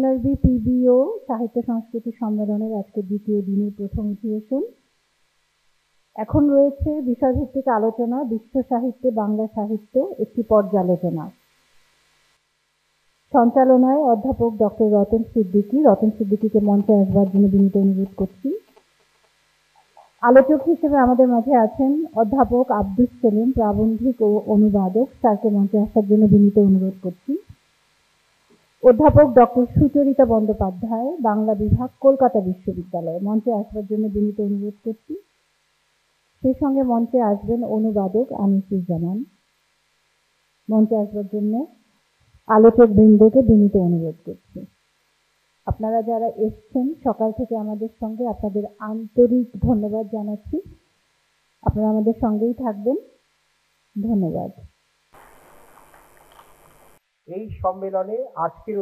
NRB PBO সাহিত্য সংস্কৃতি সম্মেলনের আজকে দ্বিতীয় দিনের প্রথম অধিবেশন। এখন রয়েছে বিষয়ভিত্তিক আলোচনা, বিশ্ব সাহিত্যে বাংলা সাহিত্য একটি পর্যালোচনা। সঞ্চালনায় অধ্যাপক ডক্টর রতন সিদ্দিকীকে মঞ্চে আসবার জন্য বিনীত অনুরোধ করছি। আলোচক হিসেবে আমাদের মাঝে আছেন অধ্যাপক আব্দুস সেলিম, প্রাবন্ধিক ও অনুবাদক, স্যারকে মঞ্চে আসার জন্য বিনীত অনুরোধ করছি। অধ্যাপক ডক্টর সুচরিতা বন্দ্যোপাধ্যায়, বাংলা বিভাগ, কলকাতা বিশ্ববিদ্যালয়, মঞ্চে আসবার জন্য বিনীত অনুরোধ করছি। সেই সঙ্গে মঞ্চে আসবেন অনুবাদক আনিসুজ্জামান। মঞ্চে আসবার জন্য আলোচক বৃন্দকে বিনীত অনুরোধ করছি। আপনারা যারা এসছেন সকাল থেকে আমাদের সঙ্গে, আপনাদের আন্তরিক ধন্যবাদ জানাচ্ছি। আপনারা আমাদের সঙ্গেই থাকবেন। ধন্যবাদ। এই সম্মেলনে আজকের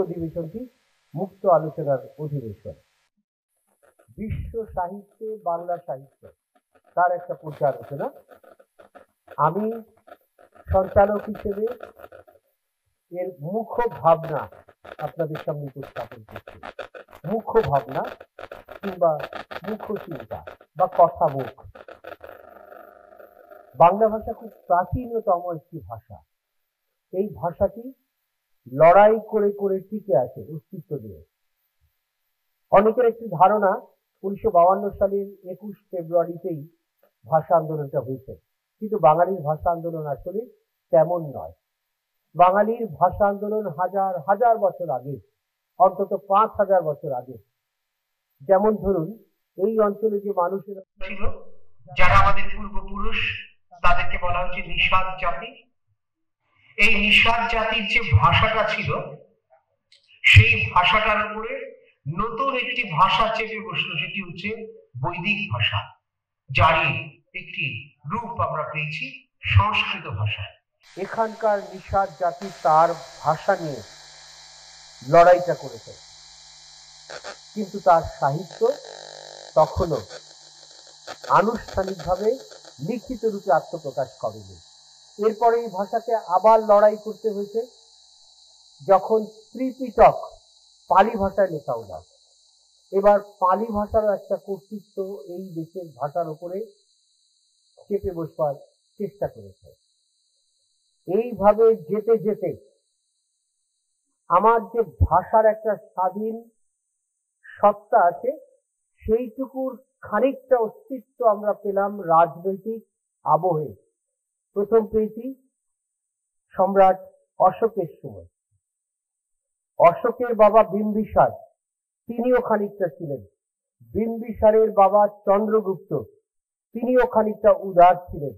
অধিবেশনটি মুক্ত আলোচনার অধিবেশন। বিশ্ব সাহিত্যে বাংলা সাহিত্য তার একটা পর্যালোচনা। আমি সঞ্চালক হিসেবে এর মুখ্য ভাবনা আপনাদের সামনে উপস্থাপন করছি। মুখ্য ভাবনা কিংবা মুখ্য চিন্তা বা কথা মুখ। বাংলা ভাষা খুব প্রাচীনতম একটি ভাষা। এই ভাষাটি লড়াই করে করে টিকে আছে অস্তিত্ব দিয়ে। অনেকের একটি ধারণা 1952 সালের 21 ফেব্রুয়ারিতেই ভাষা আন্দোলনটা হয়েছে, কিন্তু বাঙালির ভাষা আন্দোলন আসলে তেমন নয়। বাঙালির ভাষা আন্দোলন হাজার হাজার বছর আগে, অন্তত 5000 বছর আগে। যেমন ধরুন, এই অঞ্চলে যে মানুষেরা ছিল, যারা আমাদের পূর্বপুরুষ, তাদেরকে বলা হচ্ছে নিষাদ জাতি। এই নিষাদ জাতির যে ভাষাটা ছিল, সেই ভাষাটার উপরে নতুন একটি ভাষা চেপে বসলো, সেটি হচ্ছে বৈদিক ভাষা, যারই একটি রূপ আমরা পেয়েছি সংস্কৃত ভাষা। এখানকার নিষাদ জাতি তার ভাষা নিয়ে লড়াইটা করেছে, কিন্তু তার সাহিত্য তখনও আনুষ্ঠানিকভাবে লিখিত রূপে আত্মপ্রকাশ করেনি। এরপরে এই ভাষাকে আবার লড়াই করতে হয়েছে যখন ত্রিপিটক পালি ভাষায় লেখা হলো। এবার পালি ভাষারও একটা কর্তৃত্ব এই দেশের ভাষার উপরে চেপে বসবার চেষ্টা করেছে। এইভাবে যেতে যেতে আমার যে ভাষার একটা স্বাধীন সত্তা আছে, সেইটুকুর খানিকটা অস্তিত্ব আমরা পেলাম রাজনৈতিক আবহে। প্রথম পেয়েছি সম্রাট অশোকের সময়। অশোকের বাবা বিম্বিসার, তিনিও খানিকটা ছিলেন। বিম্বিসারের বাবা চন্দ্রগুপ্ত, তিনিও খানিকটা উদার ছিলেন।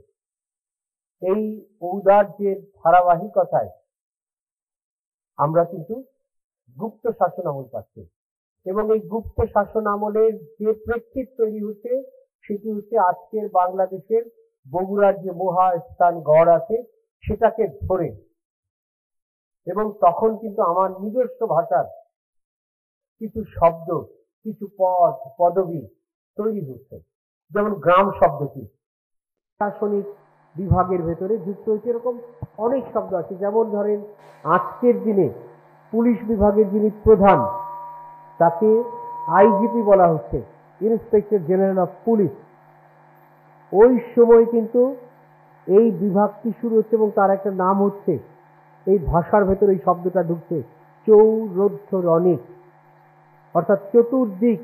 এই ঔদার্যের ধারাবাহিকতায় আমরা কিন্তু গুপ্ত শাসন আমল পাচ্ছি, এবং এই গুপ্ত শাসন আমলের যে প্রেক্ষিত তৈরি হচ্ছে, সেটি হচ্ছে আজকের বাংলাদেশের বগুড়ার যে মহা স্থান গড় আছে, সেটাকে ধরে। এবং তখন কিন্তু আমার নিজস্ব ভাষার কিছু শব্দ, কিছু পদ, পদবী তৈরি হচ্ছে। যেমন গ্রাম শব্দটি প্রশাসনিক বিভাগের ভেতরে যুক্ত হয়েছে। এরকম অনেক শব্দ আছে। যেমন ধরেন, আজকের দিনে পুলিশ বিভাগের যিনি প্রধান, তাকে আইজিপি বলা হচ্ছে, ইন্সপেক্টর জেনারেল অফ পুলিশ। ওই সময় কিন্তু এই বিভাগটি শুরু হচ্ছে এবং তার একটা নাম হচ্ছে, এই ভাষার ভেতরে এই শব্দটা ঢুকছে, চৌরুদ্ধ রণিক, অর্থাৎ চতুর্দিক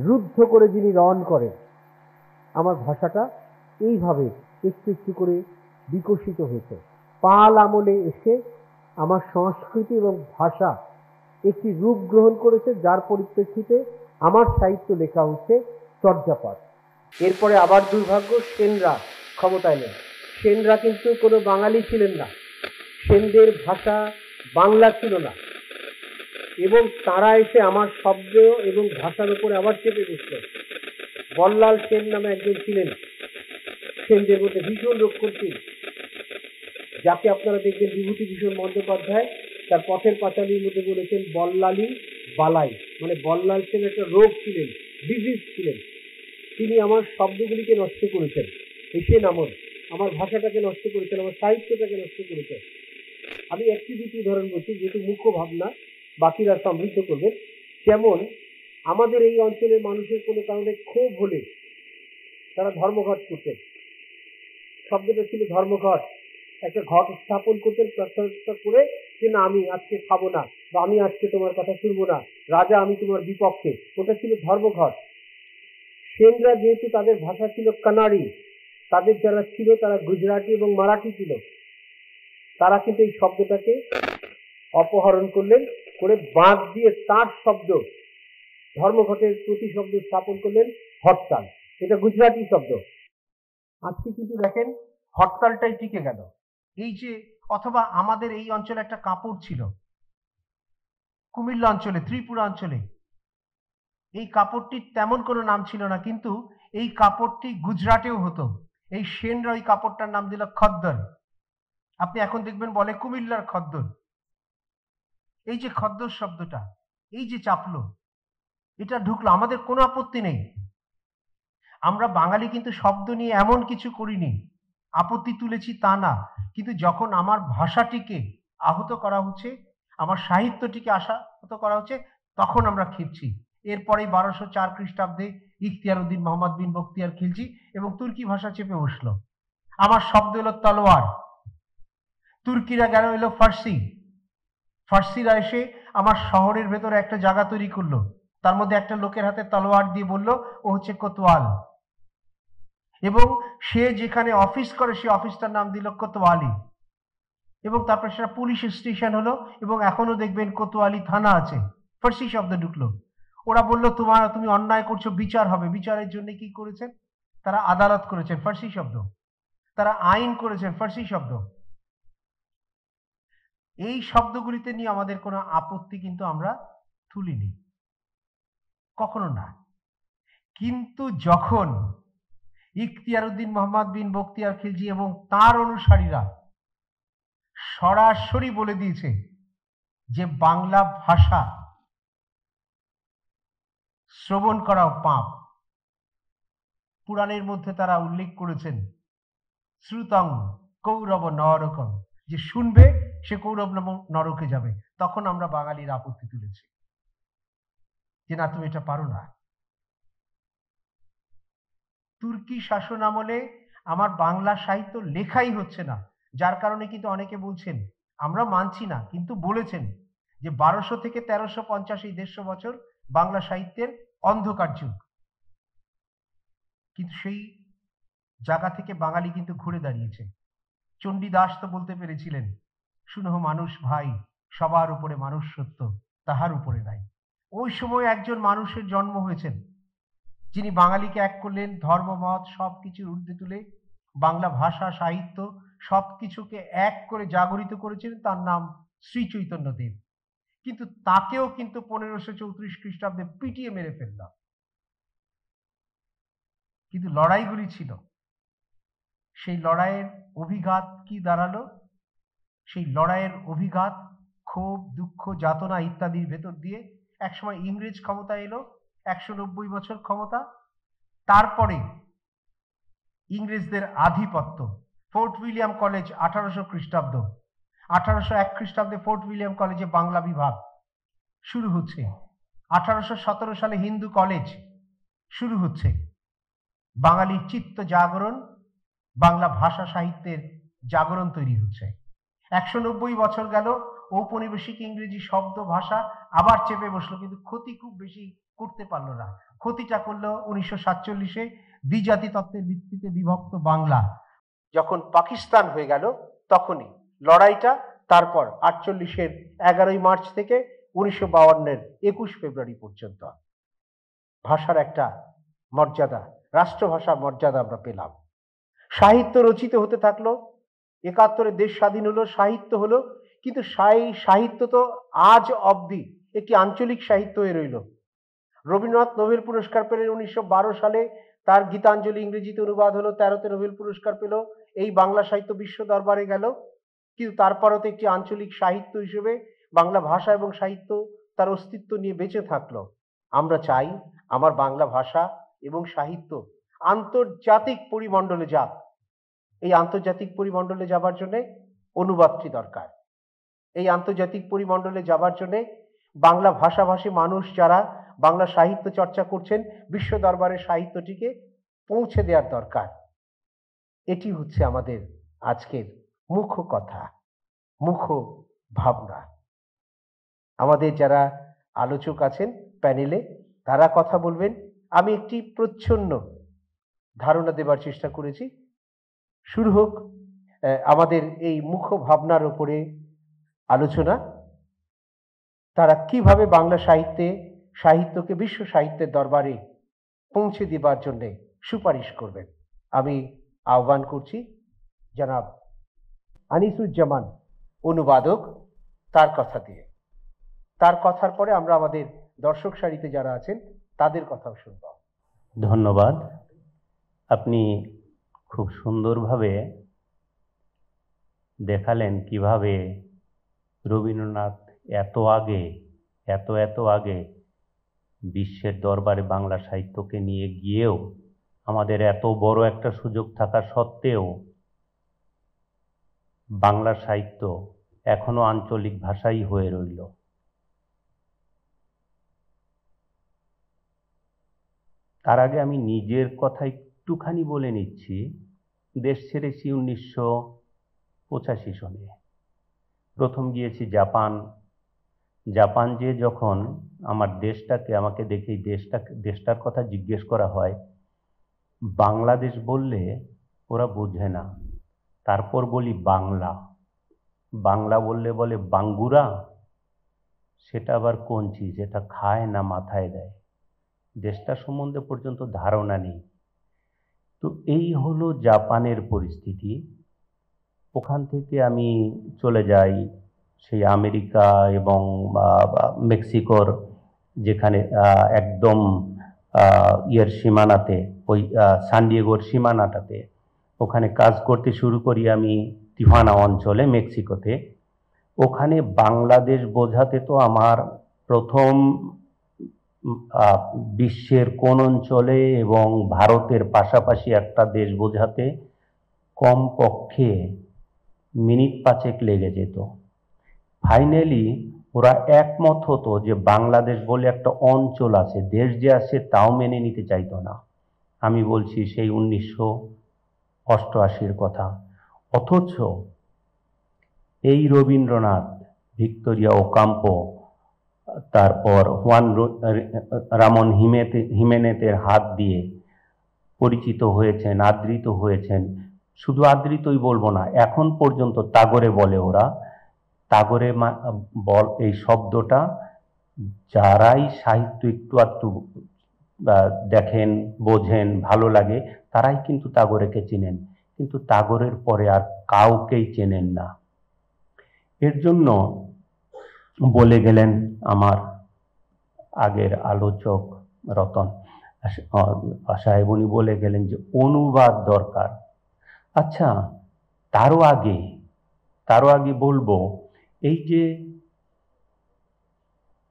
রুদ্ধ করে যিনি রণ করেন। আমার ভাষাটা এইভাবে একটু একটু করে বিকশিত হয়েছে। পাল আমলে এসে আমার সংস্কৃতি এবং ভাষা একটি রূপ গ্রহণ করেছে, যার পরিপ্রেক্ষিতে আমার সাহিত্য লেখা হচ্ছে চর্যাপদ। এরপরে আবার দুর্ভাগ্য, সেনরা ক্ষমতায় নেন। সেনরা কিন্তু কোনো বাঙালি ছিলেন না, সেনদের ভাষা বাংলা ছিল না, এবং তারা এসে আমার শব্দ এবং ভাষার উপরে আবার চেপে বসল। বল্লাল সেন নামে একজন ছিলেন সেনদের মধ্যে, ভীষণ রক্ষণশীল, যাকে আপনারা দেখবেন বিভূতিভূষণ বন্দ্যোপাধ্যায় তার পথের পাঁচালীর মধ্যে বলেছেন বল্লালী বালাই, মানে বল্লাল সেন একটা রোগ ছিলেন, ডিজিজ ছিলেন। তিনি আমার শব্দগুলিকে নষ্ট করেছেন, এসে নামন আমার ভাষাটাকে নষ্ট করেছেন, আমার সাহিত্যটাকে নষ্ট করেছেন। আমি একটি দুটি উদাহরণ বলছি, যেহেতু মুখ্য ভাবনা বাকিরা সমৃদ্ধ করবেন। যেমন আমাদের এই অঞ্চলের মানুষের কোনো কারণে ক্ষোভ হলে তারা ধর্মঘট করতেন। শব্দটা ছিল ধর্মঘট। একটা ঘট স্থাপন করতেন প্রস্তাব করে যে না, আমি আজকে খাবো না, বা আমি আজকে তোমার কথা শুনবো না, রাজা আমি তোমার বিপক্ষে। ওটা ছিল ধর্মঘট। সেনরা যেহেতু তাদের ভাষা ছিল কানাড়ি, তাদের যারা ছিল তারা গুজরাটি এবং মারাঠি ছিল, তারা কিন্তু এই শব্দটাকে অপহরণ করলেন, করে বাঁধ দিয়ে তার শব্দ ধর্মঘটের প্রতিশব্দ স্থাপন করলেন হরতাল। এটা গুজরাটি শব্দ। আজকে কিন্তু দেখেন হরতালটাই টিকে গেল। এই যে, অথবা আমাদের এই অঞ্চলে একটা কাপড় ছিল, কুমিল্লা অঞ্চলে, ত্রিপুরা অঞ্চলে, এই কাপড়টির তেমন কোনো নাম ছিল না, কিন্তু এই কাপড়টি গুজরাটেও হতো। এই সেনরা ওই কাপড়টার নাম দিল খদ্দর। আপনি এখন দেখবেন বলে কুমিল্লার খদ্দর। এই যে খদ্দর শব্দটা, এই যে চাপলো, এটা ঢুকলো, আমাদের কোনো আপত্তি নেই। আমরা বাঙালি কিন্তু শব্দ নিয়ে এমন কিছু করিনি, আপত্তি তুলেছি তা না, কিন্তু যখন আমার ভাষাটিকে আহত করা হচ্ছে, আমার সাহিত্যটিকে আহত করা হচ্ছে, তখন আমরা খেপছি। এরপরে 1204 খ্রিস্টাব্দে ইখতিয়ার উদ্দিন মোহাম্মদ বিন বখতিয়ার খিলজি এবং তুর্কি ভাষা চেপে বসলো। আমার শব্দ এলো তলোয়ার, তুর্কিরা গেল এলো ফার্সি, ফার্সিরা এসে আমার শহরের ভেতরে একটা জায়গা তৈরি করলো, তার মধ্যে একটা লোকের হাতে তলোয়ার দিয়ে বলল ও হচ্ছে কোতোয়াল, এবং সে যেখানে অফিস করে সে অফিসটার নাম দিল কোতোয়ালি, এবং তারপর সেটা পুলিশ স্টেশন হলো, এবং এখনো দেখবেন কোতোয়ালি থানা আছে। ফার্সি শব্দ ঢুকলো। ওরা বললো তুমি অন্যায় করছো, বিচার হবে। বিচারের জন্য কি করেছেন তারা? আদালত করেছেন, ফার্সি শব্দ। তারা আইন করেছেন, ফার্সি শব্দ। এই শব্দগুলিতে নিয়ে আমাদের কোনো আপত্তি কিন্তু আমরা তুলিনি, কখনো না। কিন্তু যখন ইখতিয়ার উদ্দিন মোহাম্মদ বিন বখতিয়ার খিলজি এবং তার অনুসারীরা সরাসরি বলে দিয়েছে যে বাংলা ভাষা শ্রবণ করাও পাপ, পুরাণের মধ্যে তারা উল্লেখ করেছেন শ্রুতং কৌরব নরকম, যে শুনবে সে কৌরব নরকে যাবে। তখন আমরা বাঙালির আপত্তি তুলেছি যে না, তুমি এটা পারো না। তুর্কি শাসন আমলে আমার বাংলা সাহিত্য লেখাই হচ্ছে না, যার কারণে কিন্তু অনেকে বলছেন, আমরা মানছি না, কিন্তু বলেছেন যে 1200 থেকে 1350 এই 150 বছর বাংলা সাহিত্যের অন্ধকার যুগ। কিন্তু সেই জায়গা থেকে বাঙালি কিন্তু ঘুরে দাঁড়িয়েছে। চণ্ডীদাস তো বলতে পেরেছিলেন, শুনহ মানুষ ভাই, সবার উপরে মানুষ সত্য, তাহার উপরে নাই। ওই সময় একজন মানুষের জন্ম হয়েছেন যিনি বাঙালিকে এক করলেন, ধর্মমত সবকিছুর ঊর্ধ্বে তুলে বাংলা ভাষা সাহিত্য সবকিছুকে এক করে জাগরিত করেছিলেন, তার নাম শ্রী চৈতন্যদেব। কিন্তু তাকেও কিন্তু 1534 খ্রিস্টাব্দে পিটিয়ে মেরে ফেলল। কিন্তু লড়াইগুলি ছিল, সেই লড়াইয়ের অভিঘাত কি দাঁড়ালো? সেই লড়াইয়ের অভিঘাত ক্ষোভ, দুঃখ, যাতনা ইত্যাদির ভেতর দিয়ে একসময় ইংরেজ ক্ষমতা এলো, 190 বছর ক্ষমতা। তারপরে ইংরেজদের আধিপত্য, ফোর্ট উইলিয়াম কলেজ 1800 খ্রিস্টাব্দ, 1801 খ্রিস্টাব্দে ফোর্ট উইলিয়াম কলেজে বাংলা বিভাগ শুরু হচ্ছে। 1817 সালে হিন্দু কলেজ শুরু হচ্ছে। বাঙালির চিত্ত জাগরণ, বাংলা ভাষা সাহিত্যের জাগরণ তৈরি হচ্ছে। 190 বছর গেল, ঔপনিবেশিক ইংরেজি শব্দ ভাষা আবার চেপে বসলো, কিন্তু ক্ষতি খুব বেশি করতে পারলো না। ক্ষতিটা করলো 1947-এ দ্বিজাতি তত্ত্বের ভিত্তিতে বিভক্ত বাংলা যখন পাকিস্তান হয়ে গেল, তখনই লড়াইটা। তারপর 48-এর 11ই মার্চ থেকে 1952-এর 21 ফেব্রুয়ারি পর্যন্ত ভাষার একটা মর্যাদা, রাষ্ট্রভাষার মর্যাদা আমরা পেলাম। সাহিত্য রচিত হতে থাকলো। 71-এ দেশ স্বাধীন হলো, সাহিত্য হলো, কিন্তু সাহিত্য তো আজ অবধি একটি আঞ্চলিক সাহিত্য হয়ে রইল। রবীন্দ্রনাথ নোবেল পুরস্কার পেলেন 1912 সালে, তার গীতাঞ্জলি ইংরেজিতে অনুবাদ হলো, 13তে নোবেল পুরস্কার পেল, এই বাংলা সাহিত্য বিশ্ব দরবারে গেল। কিন্তু তারপরও তো একটি আঞ্চলিক সাহিত্য হিসেবে বাংলা ভাষা এবং সাহিত্য তার অস্তিত্ব নিয়ে বেঁচে থাকলো। আমরা চাই আমার বাংলা ভাষা এবং সাহিত্য আন্তর্জাতিক পরিমণ্ডলে যাক। এই আন্তর্জাতিক পরিমণ্ডলে যাবার জন্য অনুবাদটি দরকার। এই আন্তর্জাতিক পরিমণ্ডলে যাবার জন্য বাংলা ভাষাভাষী মানুষ যারা বাংলা সাহিত্য চর্চা করছেন, বিশ্ব দরবারে সাহিত্যটিকে পৌঁছে দেওয়ার দরকার। এটি হচ্ছে আমাদের আজকের মুখ্য কথা, মুখ্য ভাবনা। আমাদের যারা আলোচক আছেন প্যানেলে, তারা কথা বলবেন। আমি একটি প্রচ্ছন্ন ধারণা দেবার চেষ্টা করেছি। শুরু হোক আমাদের এই মুখ্য ভাবনার উপরে আলোচনা। তারা কিভাবে বাংলা সাহিত্যকে বিশ্ব সাহিত্যের দরবারে পৌঁছে দেবার জন্য সুপারিশ করবেন। আমি আহ্বান করছি জনাব আনিসুজ্জামান অনুবাদক, তার কথা দিয়ে। তার কথার পরে আমরা আমাদের দর্শক সারিতে যারা আছেন তাদের কথাও শুনব। ধন্যবাদ। আপনি খুব সুন্দরভাবে দেখালেন কিভাবে রবীন্দ্রনাথ এত আগে বিশ্বের দরবারে বাংলা সাহিত্যকে নিয়ে গিয়েও আমাদের এত বড় একটা সুযোগ থাকা সত্ত্বেও বাংলা সাহিত্য এখনো আঞ্চলিক ভাষাই হয়ে রইল। তার আগে আমি নিজের কথা একটুখানি বলে নিচ্ছি। দেশ ছেড়েছি 1985 সনে। প্রথম গিয়েছি জাপান যে যখন আমাকে দেখে দেশটার কথা জিজ্ঞেস করা হয়, বাংলাদেশ বললে ওরা বোঝে না। তারপর বলি বাংলা বললে বলে বাঙ্গুরা। সেটা আবার কোন চিজ, এটা খায় না মাথায় দেয়, দেশটা সম্বন্ধে পর্যন্ত ধারণা নেই। তো এই হলো জাপানের পরিস্থিতি। ওখান থেকে আমি চলে যাই সেই আমেরিকা এবং মেক্সিকোর, যেখানে একদম ইয়ের সীমানাতে, ওই সান ডিয়েগোর সীমানাটাতে ওখানে কাজ করতে শুরু করি আমি তিহানা অঞ্চলে, মেক্সিকোতে। ওখানে বাংলাদেশ বোঝাতে তো আমার প্রথম বিশ্বের কোন অঞ্চলে এবং ভারতের পাশাপাশি একটা দেশ বোঝাতে কমপক্ষে মিনিট 5 লেগে যেত। ফাইনালি ওরা একমত হতো যে বাংলাদেশ বলে একটা অঞ্চল আছে, দেশ যে আছে তাও মেনে নিতে চাইতো না। আমি বলছি সেই 1988 কথা। অথচ এই রবীন্দ্রনাথ, ভিক্টোরিয়া ওকাম্পো, তারপর হুয়ান রামন হিমেনেজের হাত দিয়ে পরিচিত হয়েছেন, আদৃত হয়েছেন। শুধু আদৃতই বলবো না, এখন পর্যন্ত তাগরে বলে ওরা। তাগরে এই শব্দটা যারাই সাহিত্য একটু দেখেন, বোঝেন, ভালো লাগে, তারাই কিন্তু তাগরেকে চেনেন। কিন্তু তাগরের পরে আর কাউকেই চেনেন না। এর জন্য বলে গেলেন আমার আগের আলোচক রতন সাহেব, উনি বলে গেলেন যে অনুবাদ দরকার। আচ্ছা, তারও আগে বলবো, এই যে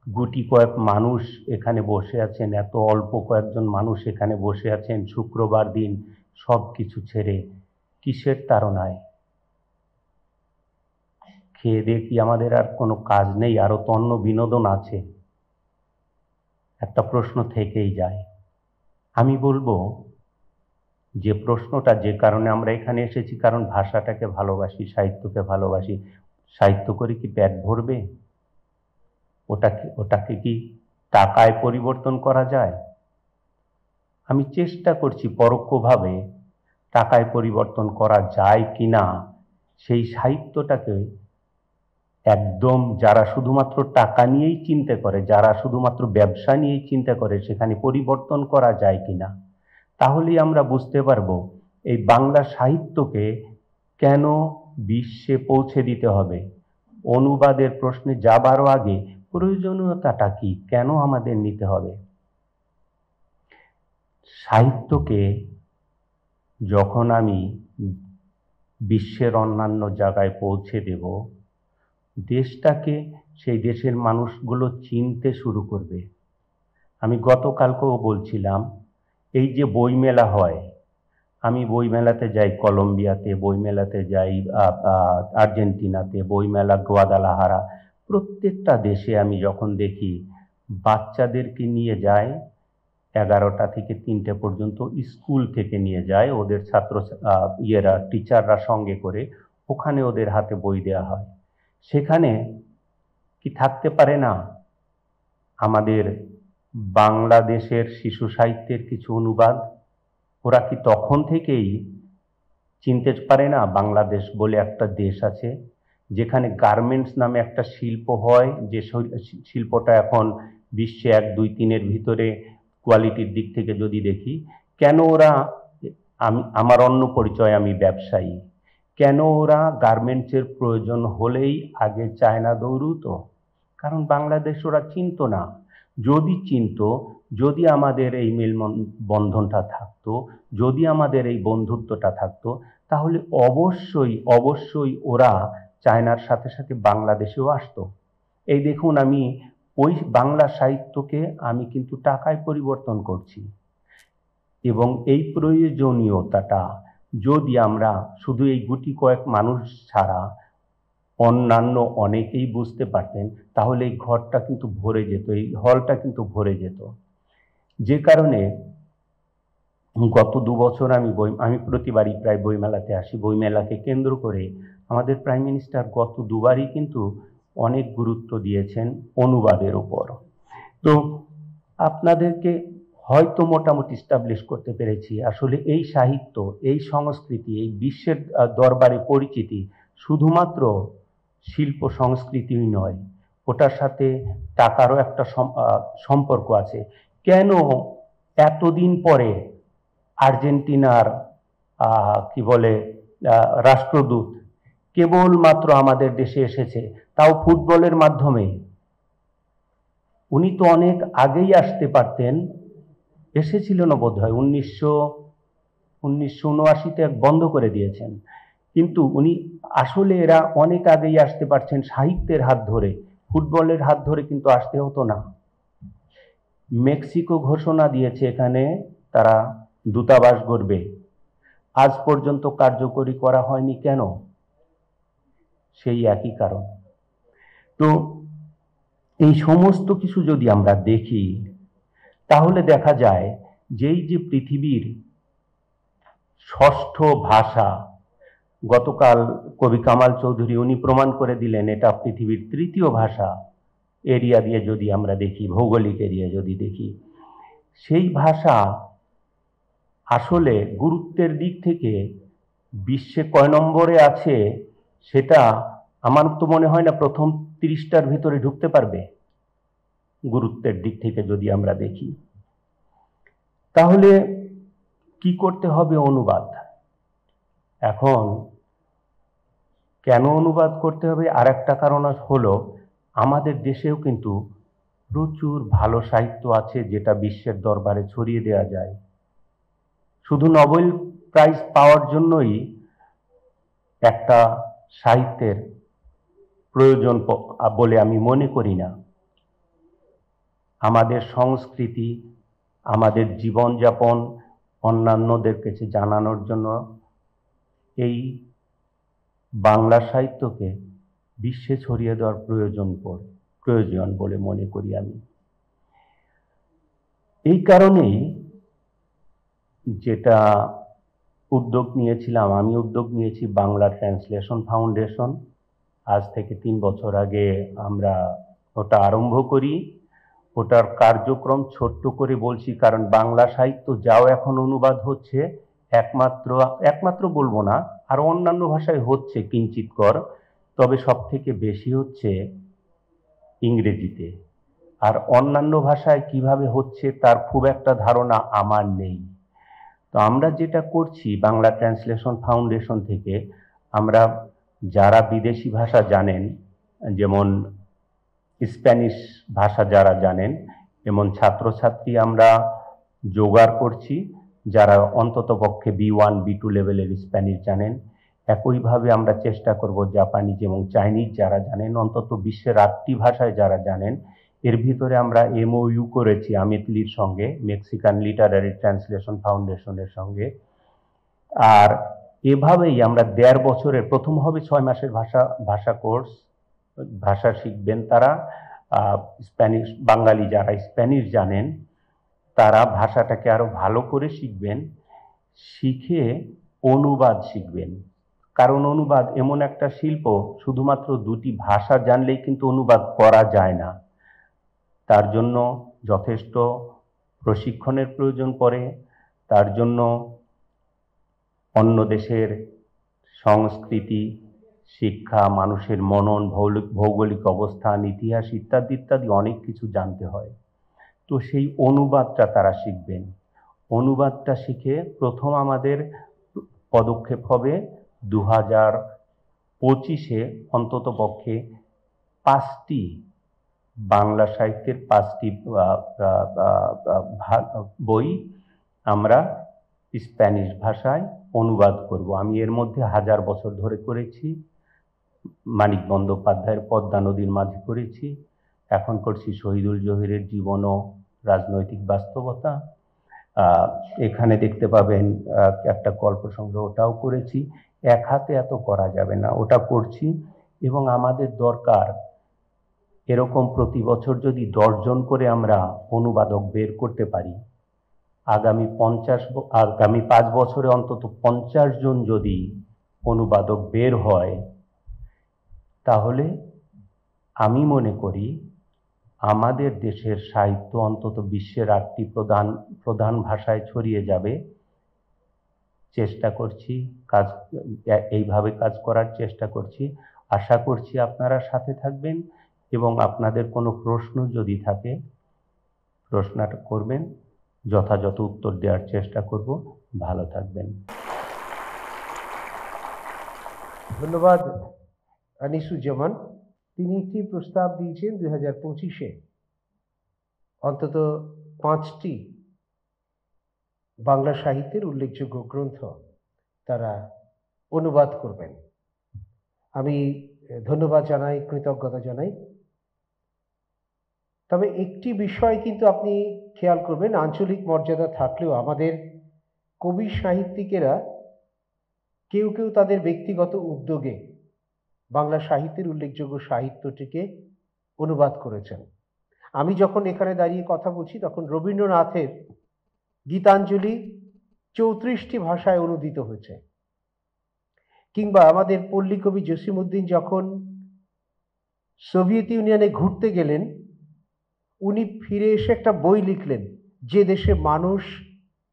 গুটি কয়েক মানুষ এখানে বসে আছেন, এত অল্প কয়েকজন মানুষ এখানে বসে আছেন শুক্রবার দিন সব কিছু ছেড়ে, কিসের তাড়নায়? খেয়ে দিয়ে কি আমাদের আর কোনো কাজ নেই? আরো তো অন্য বিনোদন আছে। একটা প্রশ্ন থেকেই যায়। আমি বলবো যে প্রশ্নটা, যে কারণে আমরা এখানে এসেছি, কারণ ভাষাটাকে ভালোবাসি, সাহিত্যকে ভালোবাসি। সাহিত্য করে কি পেট ভরবে? ওটাকে কি টাকায় পরিবর্তন করা যায়? আমি চেষ্টা করছি পরোক্ষভাবে টাকায় পরিবর্তন করা যায় কিনা সেই সাহিত্যটাকে একদম, যারা শুধুমাত্র টাকা নিয়েই চিন্তা করে, যারা শুধুমাত্র ব্যবসা নিয়েই চিন্তা করে, সেখানে পরিবর্তন করা যায় কিনা। তাহলেই আমরা বুঝতে পারবো এই বাংলা সাহিত্যকে কেন বিশ্বে পৌঁছে দিতে হবে। অনুবাদের প্রশ্নে যাবারও আগে প্রয়োজনীয়তাটা কি, কেন আমাদের নিতে হবে? সাহিত্যকে যখন আমি বিশ্বের অন্যান্য জায়গায় পৌঁছে দেব, দেশটাকে সেই দেশের মানুষগুলো চিনতে শুরু করবে। আমি গতকালকেও বলছিলাম, এই যে বইমেলা হয়, আমি বইমেলাতে যাই কলম্বিয়াতে, বইমেলাতে যাই আর্জেন্টিনাতে, বইমেলা গুয়াদালাহারা, প্রত্যেকটা দেশে আমি যখন দেখি বাচ্চাদেরকে নিয়ে যায় 11টা থেকে 3টে পর্যন্ত, স্কুল থেকে নিয়ে যায় ওদের টিচাররা সঙ্গে করে, ওখানে ওদের হাতে বই দেওয়া হয়। সেখানে কি থাকতে পারে না আমাদের বাংলাদেশের শিশু সাহিত্যের কিছু অনুবাদ? ওরা কি তখন থেকেই চিনতে পারে না বাংলাদেশ বলে একটা দেশ আছে, যেখানে গার্মেন্টস নামে একটা শিল্প হয়, যে শিল্পটা এখন বিশ্বে 1, 2, 3-এর ভিতরে কোয়ালিটির দিক থেকে যদি দেখি? কেন ওরা, আমার অন্য পরিচয়, আমি ব্যবসায়ী, কেন ওরা গার্মেন্টসের প্রয়োজন হলেই আগে চায়না দৌড়ুতো? কারণ বাংলাদেশ ওরা চিনতো না। যদি চিনতো, যদি আমাদের এই মেলবন্ধনটা থাকতো, যদি আমাদের এই বন্ধুত্বটা থাকতো, তাহলে অবশ্যই অবশ্যই ওরা চায়নার সাথে সাথে বাংলাদেশেও আসতো। এই দেখুন, আমি ওই বাংলা সাহিত্যকে আমি কিন্তু টাকায় পরিবর্তন করছি, এবং এই প্রয়োজনীয়তাটা যদি আমরা শুধু এই গুটি কয়েক মানুষ ছাড়া অন্যান্য অনেকেই বুঝতে পারতেন, তাহলে এই ঘরটা কিন্তু ভরে যেত, এই হলটা কিন্তু ভরে যেত। যে কারণে গত 2 বছর আমি প্রতিবারই প্রায় বইমেলাতে আসি। বইমেলাকে কেন্দ্র করে আমাদের প্রাইম মিনিস্টার গত 2বারই কিন্তু অনেক গুরুত্ব দিয়েছেন অনুবাদের উপর। তো আপনাদেরকে হয়তো মোটামুটি স্টাবলিশ করতে পেরেছি আসলে এই সাহিত্য, এই সংস্কৃতি, এই বিশ্বের দরবারে পরিচিতি শুধুমাত্র শিল্প সংস্কৃতিই নয়, ওটার সাথে টাকারও একটা সম্পর্ক আছে। কেন এতদিন পরে আর্জেন্টিনার কি বলে রাষ্ট্রদূত কেবলমাত্র আমাদের দেশে এসেছে, তাও ফুটবলের মাধ্যমে? উনি তো অনেক আগেই আসতে পারতেন, এসেছিলেন বোধ হয় 1979-তে বন্ধ করে দিয়েছেন, কিন্তু উনি আসলে এরা অনেক আগেই আসতে পারছেন সাহিত্যের হাত ধরে, ফুটবলের হাত ধরে কিন্তু আসতে হতো না। মেক্সিকো ঘোষণা দিয়েছে এখানে তারা দূতাবাস গড়বে, আজ পর্যন্ত কার্যকরী করা হয়নি কেন? সেই একই কারণ। তো এই সমস্ত কিছু যদি আমরা দেখি, তাহলে দেখা যায় যেই যে পৃথিবীর 6ষ্ঠ ভাষা, গতকাল কবি কামাল চৌধুরী উনি প্রমাণ করে দিলেন এটা পৃথিবীর 3য় ভাষা, এরিয়া দিয়ে যদি আমরা দেখি, ভৌগোলিক এরিয়া যদি দেখি, সেই ভাষা আসলে গুরুত্বের দিক থেকে বিশ্বে কয় নম্বরে আছে সেটা আমার তো মনে হয় না প্রথম 30টার ভিতরে ঢুকতে পারবে গুরুত্বের দিক থেকে যদি আমরা দেখি। তাহলে কি করতে হবে? অনুবাদ। এখন কেন অনুবাদ করতে হবে? আর একটা কারণ হলো আমাদের দেশেও কিন্তু প্রচুর ভালো সাহিত্য আছে যেটা বিশ্বের দরবারে ছড়িয়ে দেওয়া যায়। শুধু নোবেল প্রাইজ পাওয়ার জন্যই একটা সাহিত্যের প্রয়োজন বলে আমি মনে করি না। আমাদের সংস্কৃতি, আমাদের জীবনযাপন অন্যান্যদের কাছে জানানোর জন্য এই বাংলা সাহিত্যকে বিশ্বে ছড়িয়ে দেওয়ার প্রয়োজন বলে মনে করি আমি। এই কারণেই যেটা উদ্যোগ নিয়েছিলাম, আমি উদ্যোগ নিয়েছি বাংলা ট্রান্সলেশন ফাউন্ডেশন। আজ থেকে 3 বছর আগে আমরা ওটা আরম্ভ করি। ওটার কার্যক্রম ছোট্ট করে বলছি কারণ বাংলা সাহিত্য যাও এখন অনুবাদ হচ্ছে, একমাত্র বলবো না, আর অন্যান্য ভাষায় হচ্ছে কিঞ্চিত কর, তবে সব থেকে বেশি হচ্ছে ইংরেজিতে। আর অন্যান্য ভাষায় কিভাবে হচ্ছে তার খুব একটা ধারণা আমার নেই। তো আমরা যেটা করছি বাংলা ট্রান্সলেশন ফাউন্ডেশন থেকে, আমরা যারা বিদেশি ভাষা জানেন, যেমন স্প্যানিশ ভাষা যারা জানেন, এমন ছাত্রছাত্রী আমরা জোগাড় করছি যারা অন্তত পক্ষে B1 B2 লেভেলের স্প্যানিশ জানেন। একইভাবে আমরা চেষ্টা করব জাপানিজ এবং চাইনিজ যারা জানেন, অন্তত বিশ্বের 8টি ভাষায় যারা জানেন। এর ভিতরে আমরা MOU করেছি আমিতলির সঙ্গে, মেক্সিকান লিটারারি ট্রান্সলেশন ফাউন্ডেশনের সঙ্গে। আর এভাবেই আমরা 1.5 বছরের, প্রথম হবে 6 মাসের ভাষা কোর্স, ভাষা শিখবেন তারা স্প্যানিশ, বাঙালি যারা স্প্যানিশ জানেন তারা ভাষাটাকে আরো ভালো করে শিখবেন, শিখে অনুবাদ শিখবেন। কারণ অনুবাদ এমন একটা শিল্প, শুধুমাত্র দুটি ভাষা জানলেই কিন্তু অনুবাদ করা যায় না। তার জন্য যথেষ্ট প্রশিক্ষণের প্রয়োজন পড়ে। তার জন্য অন্য দেশের সংস্কৃতি, শিক্ষা, মানুষের মনন, ভৌগোলিক অবস্থান, ইতিহাস ইত্যাদি ইত্যাদি অনেক কিছু জানতে হয়। তো সেই অনুবাদটা তারা শিখবেন। অনুবাদটা শিখে প্রথম আমাদের পদক্ষেপ হবে 2025-এ অন্তত পক্ষে 5টি বাংলা সাহিত্যের 5টি বই আমরা স্প্যানিশ ভাষায় অনুবাদ করব। আমি এর মধ্যে 1000 বছর ধরে করেছি, মানিক বন্দ্যোপাধ্যায়ের পদ্মা নদীর মাঝে করেছি, এখন করছি শহীদুল জহিরের জীবন ও রাজনৈতিক বাস্তবতা। এখানে দেখতে পাবেন একটা গল্প সংগ্রহ, ওটাও করেছি। এক হাতে এত করা যাবে না, ওটা করছি। এবং আমাদের দরকার এরকম প্রতি বছর যদি 10 জন করে আমরা অনুবাদক বের করতে পারি, আগামী 5 বছরে অন্তত 50 জন যদি অনুবাদক বের হয়, তাহলে আমি মনে করি আমাদের দেশের সাহিত্য অন্তত বিশ্বের 8টি প্রধান ভাষায় ছড়িয়ে যাবে। চেষ্টা করছি, এইভাবে কাজ করার চেষ্টা করছি। আশা করছি আপনারা সাথে থাকবেন এবং আপনাদের কোনো প্রশ্ন যদি থাকে প্রশ্নটা করবেন, যথাযথ উত্তর দেওয়ার চেষ্টা করব। ভালো থাকবেন। ধন্যবাদ আনিসুজ্জামান। তিনি একটি প্রস্তাব দিয়েছেন 2025-এ অন্তত 5টি বাংলা সাহিত্যের উল্লেখযোগ্য গ্রন্থ তারা অনুবাদ করবেন। আমি ধন্যবাদ জানাই, কৃতজ্ঞতা জানাই। তবে একটি বিষয় কিন্তু আপনি খেয়াল করবেন, আঞ্চলিক মর্যাদা থাকলেও আমাদের কবি সাহিত্যিকেরা কেউ কেউ তাদের ব্যক্তিগত উদ্যোগে বাংলা সাহিত্যের উল্লেখযোগ্য সাহিত্যটিকে অনুবাদ করেছেন। আমি যখন এখানে দাঁড়িয়ে কথা বলছি তখন রবীন্দ্রনাথের গীতাঞ্জলি 34টি ভাষায় অনুদিত হয়েছে। কিংবা আমাদের পল্লী কবি জসিমউদ্দিন যখন সোভিয়েত ইউনিয়নে ঘুরতে গেলেন, উনি ফিরে এসে একটা বই লিখলেন, যে দেশে মানুষ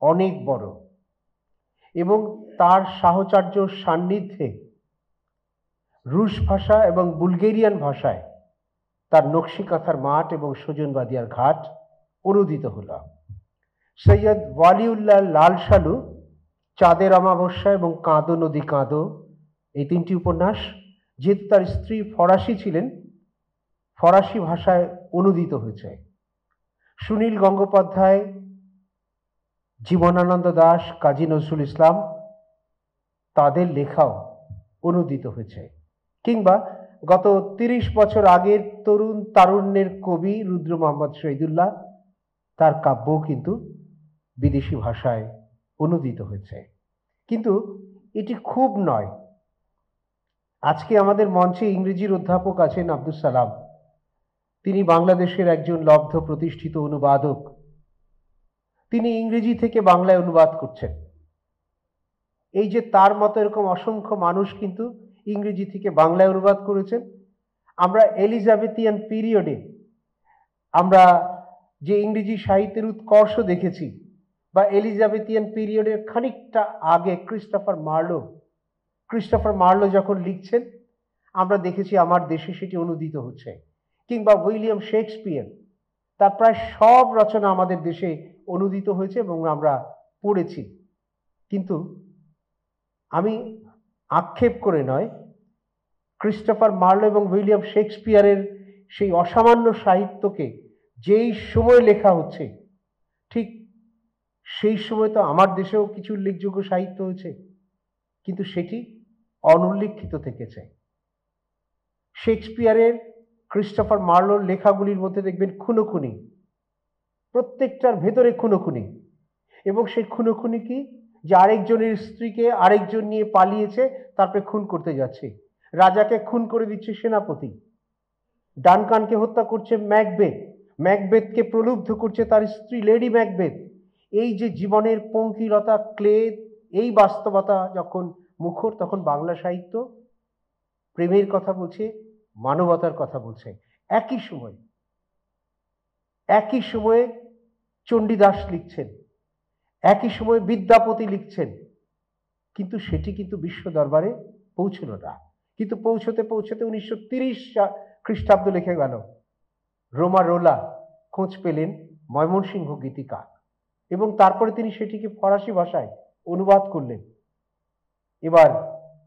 অনেক বড়, এবং তার সাহচর্য সান্নিধ্যে রুশ ভাষা এবং বুলগেরিয়ান ভাষায় তার নকশিকাঁথার মাঠ এবং সুজনবাদিয়ার ঘাট অনুদিত হল। সৈয়দ ওয়ালিউল্লাহ লাল সালু চাঁদের অমাবস্যা এবং কাঁদো নদী কাঁদো, এই 3টি উপন্যাস, যেহেতু তার স্ত্রী ফরাসি ছিলেন, ফরাসি ভাষায় অনুদিত হয়েছে। সুনীল গঙ্গোপাধ্যায়, জীবনানন্দ দাশ, কাজী নজরুল ইসলাম, তাদের লেখাও অনুদিত হয়েছে। কিংবা গত 30 বছর আগের তরুণ তারুণ্যের কবি রুদ্র মোহাম্মদ শহীদুল্লাহ, তার কাব্যও কিন্তু বিদেশি ভাষায় অনুদিত হয়েছে। কিন্তু এটি খুব নয়। আজকে আমাদের মঞ্চে ইংরেজির অধ্যাপক আছেন আব্দুস সালাম। তিনি বাংলাদেশের একজন লব্ধ প্রতিষ্ঠিত অনুবাদক। তিনি ইংরেজি থেকে বাংলায় অনুবাদ করছেন। এই যে তার মতো এরকম অসংখ্য মানুষ কিন্তু ইংরেজি থেকে বাংলায় অনুবাদ করেছেন। আমরা এলিজাবেথিয়ান পিরিয়ডে আমরা যে ইংরেজি সাহিত্যের উৎকর্ষ দেখেছি, বা এলিজাবেথিয়ান পিরিয়ডের খানিকটা আগে ক্রিস্টোফার মার্লো যখন লিখছেন, আমরা দেখেছি আমার দেশে সেটি অনুদিত হচ্ছে। কিংবা উইলিয়াম শেক্সপিয়ার, তার প্রায় সব রচনা আমাদের দেশে অনুদিত হয়েছে এবং আমরা পড়েছি। কিন্তু আমি আক্ষেপ করে নয়, ক্রিস্টোফার মার্লো এবং উইলিয়াম শেক্সপিয়ারের সেই অসামান্য সাহিত্যকে যেই সময় লেখা হচ্ছে, ঠিক সেই সময় তো আমার দেশেও কিছু উল্লেখযোগ্য সাহিত্য হয়েছে, কিন্তু সেটি অনুল্লেখিত থেকেছে। শেক্সপিয়ারের, ক্রিস্টোফার মার্লোর লেখাগুলির মধ্যে দেখবেন খুনোখুনি, প্রত্যেকটার ভেতরে খুনোখুনি। এবং সেই খুনোখুনি কি, যে আরেকজনের স্ত্রীকে আরেকজন নিয়ে পালিয়েছে, তারপরে খুন করতে যাচ্ছে, রাজাকে খুন করে দিচ্ছে সেনাপতি। ডানকানকে হত্যা করছে ম্যাকবেথ, ম্যাকবেথকে প্রলুব্ধ করছে তার স্ত্রী লেডি ম্যাকবেথ। এই যে জীবনের পঙ্কিলতা, ক্লেদ, এই বাস্তবতা যখন মুখর, তখন বাংলা সাহিত্য প্রেমের কথা বলছে, মানবতার কথা বলছে। একই সময়ে চণ্ডীদাস লিখছেন, একই সময়ে বিদ্যাপতি লিখছেন, কিন্তু সেটি কিন্তু বিশ্ব দরবারে পৌঁছল না। কিন্তু পৌঁছতে পৌঁছতে 1930 খ্রিস্টাব্দ লিখে গেল। রোমা রোলা খোঁজ পেলেন ময়মনসিংহ গীতিকা, এবং তারপরে তিনি সেটিকে ফরাসি ভাষায় অনুবাদ করলেন। এবার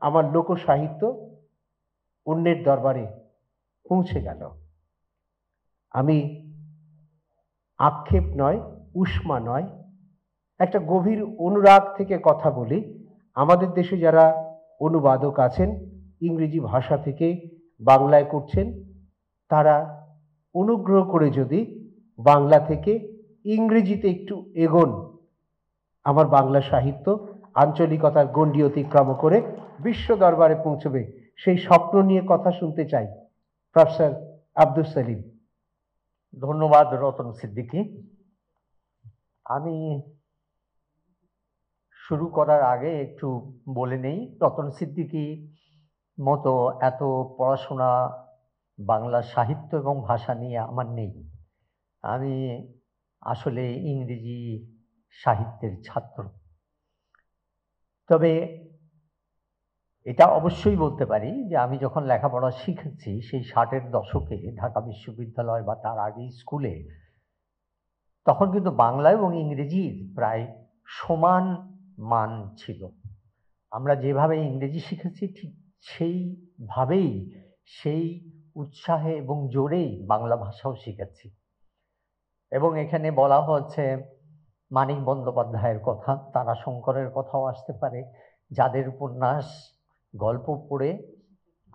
আমার লোক সাহিত্য অন্যের দরবারে পৌঁছে গেল। আমি আক্ষেপ নয়, উষ্মা নয়, একটা গভীর অনুরাগ থেকে কথা বলি। আমাদের দেশে যারা অনুবাদক আছেন, ইংরেজি ভাষা থেকে বাংলায় করছেন, তারা অনুগ্রহ করে যদি বাংলা থেকে ইংরেজিতে একটু এগোন, আমার বাংলা সাহিত্য আঞ্চলিকতার গণ্ডি অতিক্রম করে বিশ্ব দরবারে পৌঁছবে, সেই স্বপ্ন নিয়ে কথা শুনতে চাই। প্রফেসর আব্দুস সালিম। ধন্যবাদ রতন সিদ্দিকী। আমি শুরু করার আগে একটু বলে নেই, রতন সিদ্দিকী মতো এত পড়াশোনা বাংলা সাহিত্য এবং ভাষা নিয়ে আমার নেই। আমি আসলে ইংরেজি সাহিত্যের ছাত্র। তবে এটা অবশ্যই বলতে পারি যে আমি যখন লেখাপড়া শিখেছি সেই 60-এর দশকে ঢাকা বিশ্ববিদ্যালয় বা তার আগে স্কুলে, তখন কিন্তু বাংলা এবং ইংরেজির প্রায় সমান মান ছিল। আমরা যেভাবে ইংরেজি শিখেছি ঠিক সেইভাবেই, সেই উৎসাহে এবং জোরেই বাংলা ভাষাও শিখেছি। এবং এখানে বলা হচ্ছে মানিক বন্দ্যোপাধ্যায়ের কথা, তারাশঙ্করের কথাও আসতে পারে, যাদের উপন্যাস গল্প পড়ে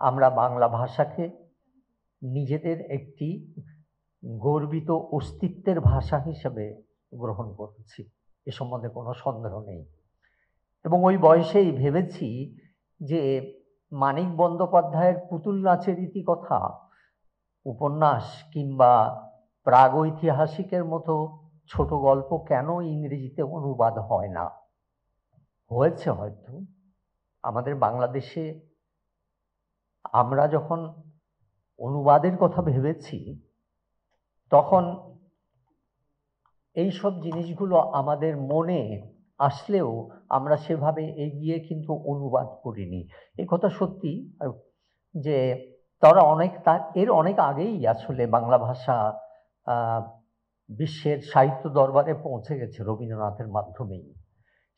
আমরা বাংলা ভাষাকে নিজেদের একটি গর্বিত অস্তিত্বের ভাষা হিসেবে গ্রহণ করেছি, এ সম্বন্ধে কোনো সন্দেহ নেই। এবং ওই বয়সেই ভেবেছি যে মানিক বন্দ্যোপাধ্যায়ের পুতুল নাচের ইতিকথা উপন্যাস কিংবা প্রাগৈতিহাসিকের মতো ছোট গল্প কেন ইংরেজিতে অনুবাদ হয় না। হয়েছে হয়তো। আমাদের বাংলাদেশে আমরা যখন অনুবাদের কথা ভেবেছি, তখন এইসব জিনিসগুলো আমাদের মনে আসলেও আমরা সেভাবে এগিয়ে কিন্তু অনুবাদ করিনি। এই কথা সত্যি যে তারা এর অনেক আগেই আসলে বাংলা ভাষা বিশ্বের সাহিত্য দরবারে পৌঁছে গেছে রবীন্দ্রনাথের মাধ্যমেই।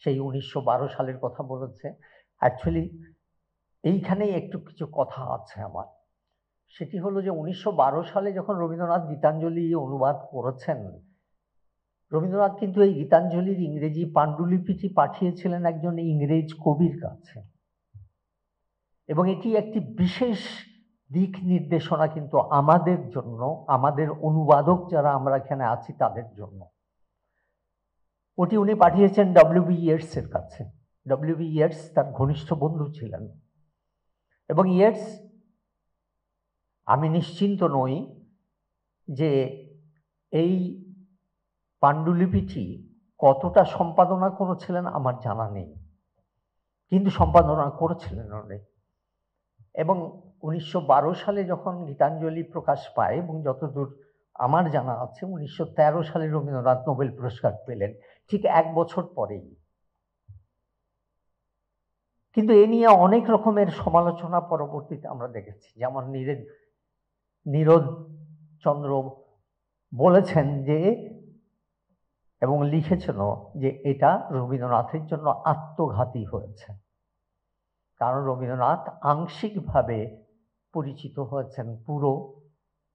সেই 1912 সালের কথা বলেছে। অ্যাকচুয়ালি এইখানেই একটু কিছু কথা আছে আমার। সেটি হলো যে 1912 সালে যখন রবীন্দ্রনাথ গীতাঞ্জলি অনুবাদ করেছেন, রবীন্দ্রনাথ কিন্তু এই গীতাঞ্জলির ইংরেজি পাণ্ডুলিপিটি পাঠিয়েছিলেন একজন ইংরেজ কবির কাছে, এবং এটি একটি বিশেষ দিক নির্দেশনা কিন্তু আমাদের জন্য, আমাদের অনুবাদক যারা আমরা এখানে আছি তাদের জন্য। ওটি উনি পাঠিয়েছেন ডব্লিউ.বি. ইয়েটসের কাছে। ডব্লিউ.বি. ইয়েটস তার ঘনিষ্ঠ বন্ধু ছিলেন, এবং ইয়েটস, আমি নিশ্চিন্ত নই যে এই পাণ্ডুলিপিটি কতটা সম্পাদনা করেছিলেন আমার জানা নেই, কিন্তু সম্পাদনা করেছিলেন উনি। এবং 1912 সালে যখন গীতাঞ্জলি প্রকাশ পায়, এবং যতদূর আমার জানা আছে 1913 সালে রবীন্দ্রনাথ নোবেল পুরস্কার পেলেন, ঠিক 1 বছর পরেই। কিন্তু এ নিয়ে অনেক রকমের সমালোচনা পরবর্তীতে আমরা দেখেছি। যেমন নীরদ চন্দ্র বলেছেন যে, এবং লিখেছেনও, যে এটা রবীন্দ্রনাথের জন্য আত্মঘাতী হয়েছে, কারণ রবীন্দ্রনাথ আংশিকভাবে পরিচিত হয়েছেন পুরো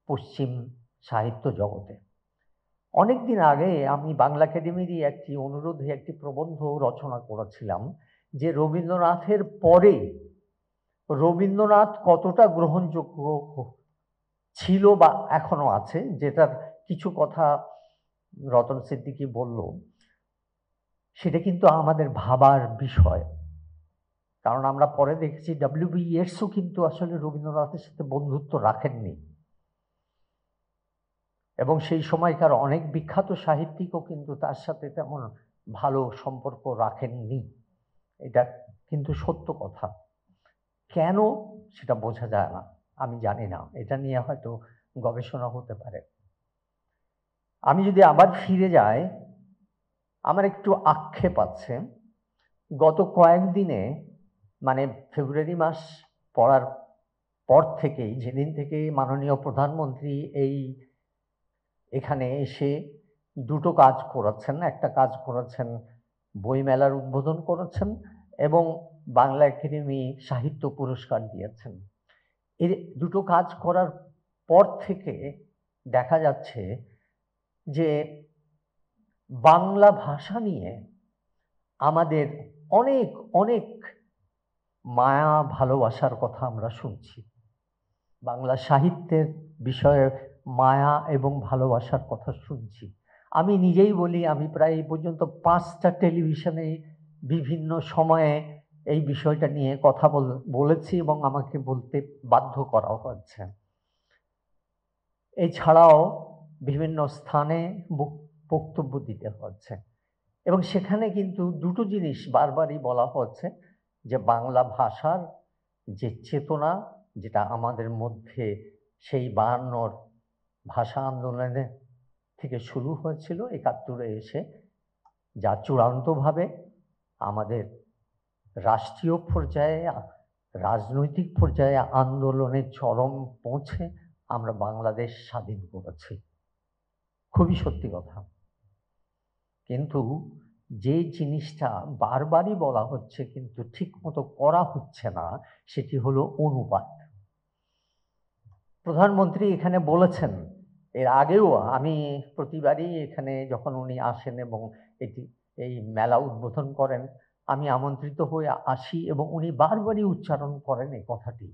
পশ্চিম সাহিত্য জগতে। অনেকদিন আগে আমি বাংলা একাডেমিরই একটি অনুরোধে একটি প্রবন্ধ রচনা করেছিলাম যে রবীন্দ্রনাথের পরে রবীন্দ্রনাথ কতটা গ্রহণযোগ্য ছিল বা এখনো আছে, যেটার কিছু কথা রতন সিদ্দিকী বলল, সেটা কিন্তু আমাদের ভাবার বিষয়। কারণ আমরা পরে দেখেছি ডব্লিউ.বি. ইয়েটসও কিন্তু আসলে রবীন্দ্রনাথের সাথে বন্ধুত্ব রাখেননি। এবং সেই সময়কার অনেক বিখ্যাত সাহিত্যিকও কিন্তু তার সাথে তেমন ভালো সম্পর্ক রাখেননি। এটা কিন্তু সত্য কথা। কেন সেটা বোঝা যায় না, আমি জানি না, এটা নিয়ে হয়তো গবেষণা হতে পারে। আমি যদি আবার ফিরে যাই, আমার একটু আক্ষেপ আছে গত কয়েকদিনে, মানে ফেব্রুয়ারি মাস পড়ার পর থেকেই, যেদিন থেকে মাননীয় প্রধানমন্ত্রী এখানে এসে দুটো কাজ করেছেন। একটা কাজ করেছেন বইমেলার উদ্বোধন করেছেন এবং বাংলা একাডেমি সাহিত্য পুরস্কার দিয়েছেন। এই দুটো কাজ করার পর থেকে দেখা যাচ্ছে যে বাংলা ভাষা নিয়ে আমাদের অনেক অনেক মায়া ভালোবাসার কথা আমরা শুনছি। বাংলা সাহিত্যের বিষয়ে মায়া এবং ভালোবাসার কথা শুনছি। আমি নিজেই বলি, আমি প্রায় এই পর্যন্ত 5টা টেলিভিশনে বিভিন্ন সময়ে এই বিষয়টা নিয়ে কথা বলেছি এবং আমাকে বলতে বাধ্য করা হচ্ছে। এছাড়াও বিভিন্ন স্থানে বক্তব্য দিতে হচ্ছে এবং সেখানে কিন্তু দুটো জিনিস বারবারই বলা হচ্ছে, যে বাংলা ভাষার যে চেতনা, যেটা আমাদের মধ্যে সেই 52 ভাষা আন্দোলনের থেকে শুরু হয়েছিল, 71-এ এসে যা চূড়ান্তভাবে আমাদের রাষ্ট্রীয় পর্যায়ে, রাজনৈতিক পর্যায়ে আন্দোলনের চরম পৌঁছে আমরা বাংলাদেশ স্বাধীন করেছি। খুবই সত্যি কথা। কিন্তু যে জিনিসটা বারবারই বলা হচ্ছে কিন্তু ঠিক মতো করা হচ্ছে না, সেটি হলো অনুবাদ। প্রধানমন্ত্রী এখানে বলেছেন, এর আগেও আমি প্রতিবারই এখানে যখন উনি আসেন এবং এই মেলা উদ্বোধন করেন, আমি আমন্ত্রিত হয়ে আসি এবং উনি বারবারই উচ্চারণ করেন এই কথাটি,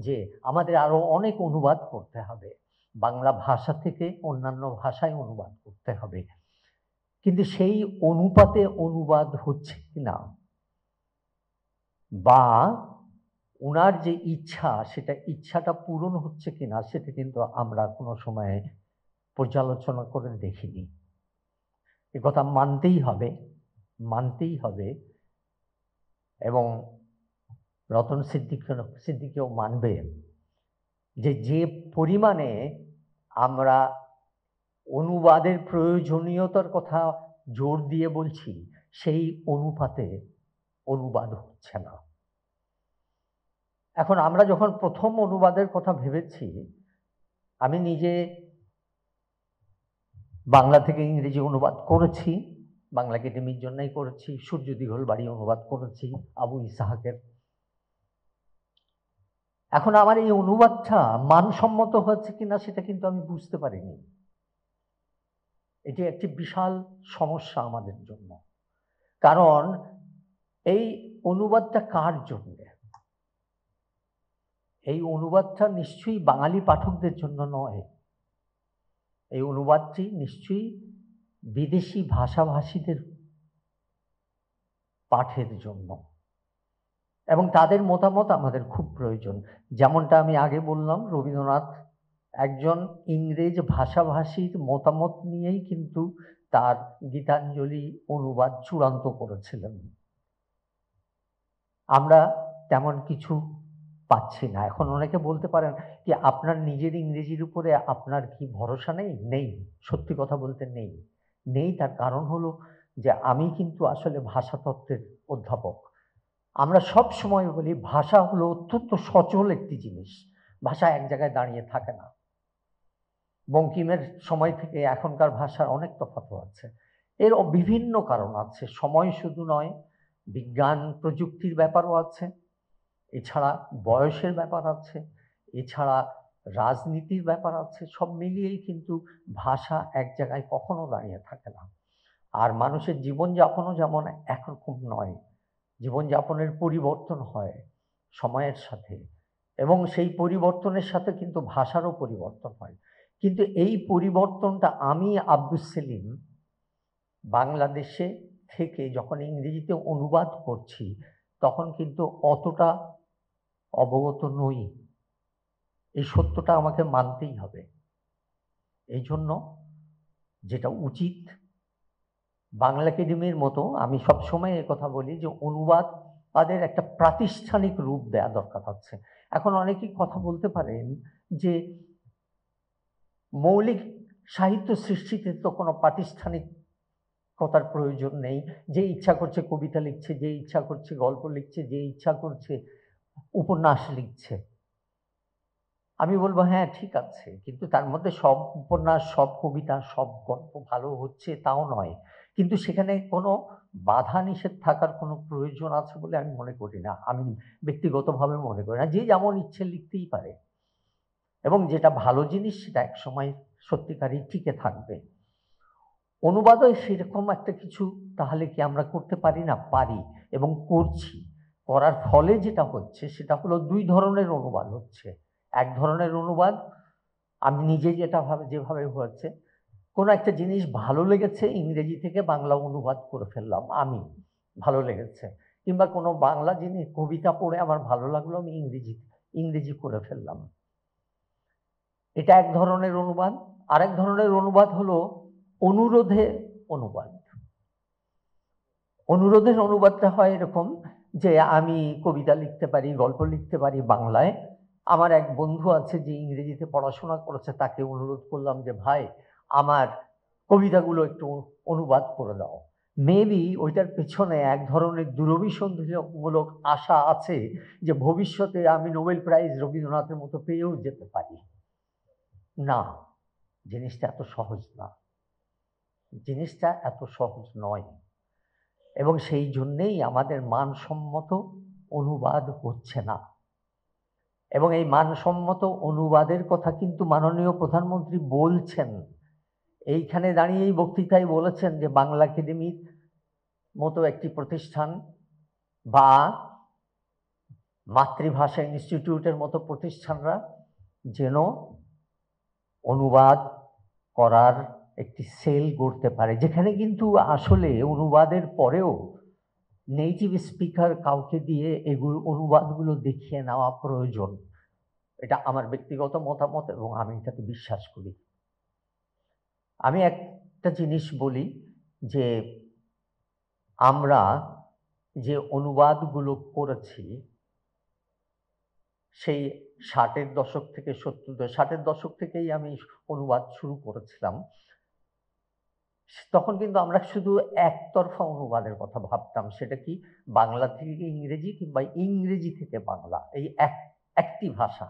যে আমাদের আরো অনেক অনুবাদ করতে হবে, বাংলা ভাষা থেকে অন্যান্য ভাষায় অনুবাদ করতে হবে। কিন্তু সেই অনুপাতে অনুবাদ হচ্ছে কিনা, বা ওনার যে ইচ্ছা, ইচ্ছাটা পূরণ হচ্ছে কিনা, সেটা কিন্তু আমরা কোনো সময় পর্যালোচনা করে দেখিনি। এ কথা মানতেই হবে এবং রতন সিদ্দিকীও মানবে যে পরিমাণে আমরা অনুবাদের প্রয়োজনীয়তার কথা জোর দিয়ে বলছি, সেই অনুপাতে অনুবাদ হচ্ছে না। এখন আমরা যখন প্রথম অনুবাদের কথা ভেবেছি, আমি নিজে বাংলা থেকে ইংরেজি অনুবাদ করেছি, বাংলা একাডেমির জন্যই করেছি, সূর্য দীঘল বাড়ি অনুবাদ করেছি আবু ইসাহাকের। এখন আমার এই অনুবাদটা মানসম্মত হচ্ছে কিনা সেটা কিন্তু আমি বুঝতে পারিনি। এটি একটি বিশাল সমস্যা আমাদের জন্য, কারণ এই অনুবাদটা কার জন্য? এই অনুবাদটা নিশ্চয়ই বাঙালি পাঠকদের জন্য নয়। এই অনুবাদটি নিশ্চয়ই বিদেশি ভাষাভাষীদের পাঠের জন্য, এবং তাদের মতামত আমাদের খুব প্রয়োজন। যেমনটা আমি আগে বললাম, রবীন্দ্রনাথ একজন ইংরেজ ভাষাভাষীর মতামত নিয়েই কিন্তু তার গীতাঞ্জলি অনুবাদ চূড়ান্ত করেছিলেন। আমরা তেমন কিছু পাচ্ছি না। এখন অনেকে বলতে পারেন কি, আপনার নিজের ইংরেজির উপরে আপনার কি ভরসা নেই? নেই, সত্যি কথা বলতে নেই। তার কারণ হলো যে আমি কিন্তু আসলে ভাষাতত্ত্বের অধ্যাপক। আমরা সব সময় বলি ভাষা হলো অত্যন্ত সচল একটি জিনিস, ভাষা এক জায়গায় দাঁড়িয়ে থাকে না। বঙ্কিমের সময় থেকে এখনকার ভাষার অনেক তফাৎ আছে। এর বিভিন্ন কারণ আছে, সময় শুধু নয়, বিজ্ঞান প্রযুক্তির ব্যাপারও আছে, এছাড়া বয়সের ব্যাপার আছে, এছাড়া রাজনীতির ব্যাপার আছে। সব মিলিয়েই কিন্তু ভাষা এক জায়গায় কখনো দাঁড়িয়ে থাকে না। আর মানুষের জীবনযাপনও যেমন একরকম নয়, জীবনযাপনের পরিবর্তন হয় সময়ের সাথে, এবং সেই পরিবর্তনের সাথে কিন্তু ভাষারও পরিবর্তন হয়। কিন্তু এই পরিবর্তনটা আমি আব্দুস সেলিম বাংলাদেশে থেকে যখন ইংরেজিতে অনুবাদ করছি, তখন কিন্তু অতটা অবগত নই। এই সত্যটা আমাকে মানতেই হবে। এই জন্য যেটা উচিত, বাংলা একাডেমির মতো আমি সবসময় কথা বলি যে অনুবাদ তাদের একটা প্রাতিষ্ঠানিক রূপ দেওয়া দরকার আছে। এখন অনেকেই কথা বলতে পারেন যে মৌলিক সাহিত্য সৃষ্টিতে তো কোনো প্রাতিষ্ঠানিকতার প্রয়োজন নেই, যে ইচ্ছা করছে কবিতা লিখছে, যে ইচ্ছা করছে গল্প লিখছে, যে ইচ্ছা করছে উপন্যাস লিখছে। আমি বলবো হ্যাঁ ঠিক আছে, কিন্তু তার মধ্যে সব উপন্যাস, সব কবিতা, সব গল্প ভালো হচ্ছে তাও নয়, কিন্তু সেখানে কোনো বাধা নিষেধ থাকার কোনো প্রয়োজন আছে বলে আমি মনে করি না। আমি ব্যক্তিগতভাবে মনে করি না, যে যেমন ইচ্ছে লিখতেই পারে, এবং যেটা ভালো জিনিস সেটা একসময় সত্যিকারই টিকে থাকবে। অনুবাদও সেরকম একটা কিছু তাহলে কি আমরা করতে পারি না? পারি, এবং করছি। করার ফলে যেটা হচ্ছে সেটা হলো দুই ধরনের অনুবাদ হচ্ছে। এক ধরনের অনুবাদ আমি নিজে যেভাবে হচ্ছে, কোনো একটা জিনিস ভালো লেগেছে, ইংরেজি থেকে বাংলা অনুবাদ করে ফেললাম, আমি ভালো লেগেছে, কিংবা কোনো বাংলা জিনিস কবিতা পড়ে আমার ভালো লাগলো, আমি ইংরেজি করে ফেললাম। এটা এক ধরনের অনুবাদ। আরেক ধরনের অনুবাদ হলো অনুরোধে অনুবাদ। অনুরোধের অনুবাদটা হয় এরকম যে আমি কবিতা লিখতে পারি, গল্প লিখতে পারি বাংলায়। আমার এক বন্ধু আছে যে ইংরেজিতে পড়াশোনা করেছে, তাকে অনুরোধ করলাম যে ভাই আমার কবিতাগুলো একটু অনুবাদ করে দাও। মেবি ওইটার পেছনে এক ধরনের দূরভিসন্ধিমূলক আশা আছে যে ভবিষ্যতে আমি নোবেল প্রাইজ রবীন্দ্রনাথের মতো পেয়েও যেতে পারি। না, জিনিসটা এত সহজ না, জিনিসটা এত সহজ নয়, এবং সেই জন্যেই আমাদের মানসম্মত অনুবাদ হচ্ছে না। এবং এই মানসম্মত অনুবাদের কথা কিন্তু মাননীয় প্রধানমন্ত্রী বলছেন, এইখানে দাঁড়িয়ে এই বক্তৃতায় বলেছেন যে বাংলা একাডেমির মতো একটি প্রতিষ্ঠান বা মাতৃভাষা ইনস্টিটিউটের মতো প্রতিষ্ঠানরা যেন অনুবাদ করার একটি সেল গড়তে পারে, যেখানে কিন্তু আসলে অনুবাদের পরেও নেটিভ স্পিকার কাউকে দিয়ে এগুলো অনুবাদগুলো দেখিয়ে নেওয়া প্রয়োজন। এটা আমার ব্যক্তিগত মতামত এবং আমি এটাতে বিশ্বাস করি। আমি একটা জিনিস বলি যে আমরা যে অনুবাদগুলো করেছি সেই 60-এর দশক থেকে 60-এর দশক থেকেই আমি অনুবাদ শুরু করেছিলাম। তখন কিন্তু আমরা শুধু একতরফা অনুবাদের কথা ভাবতাম, সেটা কি বাংলা থেকে ইংরেজি কিংবা ইংরেজি থেকে বাংলা, এই একটি ভাষা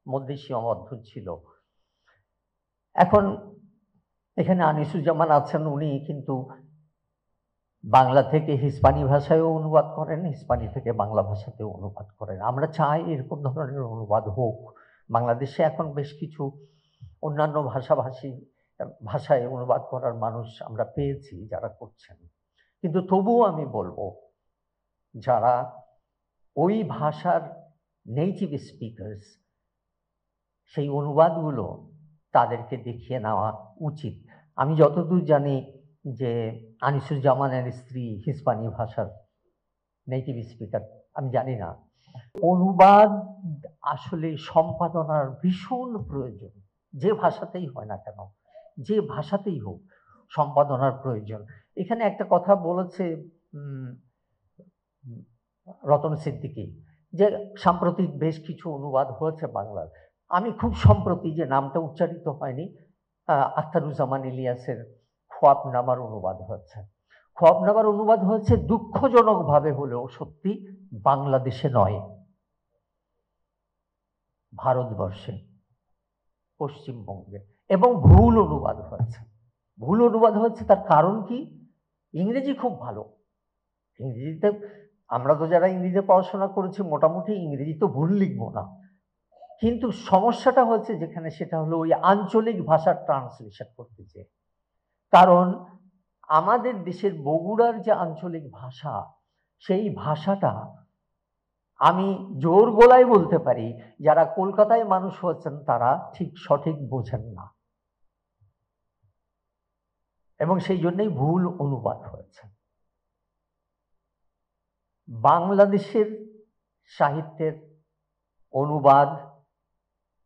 মধ্যে সীমাবদ্ধ ছিল। এখন এখানে আনিসুজ্জামান আছেন, উনি কিন্তু বাংলা থেকে হিস্পানি ভাষায়ও অনুবাদ করেন, হিস্পানি থেকে বাংলা ভাষাতেও অনুবাদ করেন। আমরা চাই এরকম ধরনের অনুবাদ হোক। বাংলাদেশে এখন বেশ কিছু অন্যান্য ভাষায় অনুবাদ করার মানুষ আমরা পেয়েছি যারা করছেন, কিন্তু তবুও আমি বলবো যারা ওই ভাষার নেটিভ স্পিকার্স, সেই অনুবাদগুলো তাদেরকে দেখিয়ে নেওয়া উচিত। আমি যতদূর জানি যে আনিসুজ্জামানের স্ত্রী হিস্পানি ভাষার নেটিভ স্পিকার, আমি জানি না। অনুবাদ আসলে সম্পাদনার ভীষণ প্রয়োজন, যে ভাষাতেই হয় না কেন, যে ভাষাতেই হোক সম্পাদনার প্রয়োজন। এখানে একটা কথা বলেছে রতন সিদ্দিকী যে সাম্প্রতিক বেশ কিছু অনুবাদ হয়েছে বাংলার। আমি খুব সম্প্রতি, যে নামটা উচ্চারিত হয়নি, আখতারুজ্জামান ইলিয়াসের খোয়াবনামার অনুবাদ হয়েছে। খোয়াবনামার অনুবাদ হয়েছে দুঃখজনকভাবে হলেও সত্যি বাংলাদেশে নয়, ভারতবর্ষে, পশ্চিমবঙ্গে, এবং ভুল অনুবাদ হয়েছে। ভুল অনুবাদ হয়েছে তার কারণ কি? ইংরেজি খুব ভালো, ইংরেজিতে আমরা তো যারা ইংরেজিতে পড়াশোনা করেছি মোটামুটি ইংরেজি তো ভুল লিখবো না, কিন্তু সমস্যাটা হচ্ছে যেখানে সেটা হলো ওই আঞ্চলিক ভাষার ট্রান্সলেশন করতে চেয়ে। কারণ আমাদের দেশের বগুড়ার যে আঞ্চলিক ভাষা, সেই ভাষাটা আমি জোর গলায় বলতে পারি যারা কলকাতায় মানুষ হচ্ছেন তারা ঠিক সঠিক বোঝেন না, এবং সেই জন্যই ভুল অনুবাদ হয়েছে। বাংলাদেশের সাহিত্যের অনুবাদ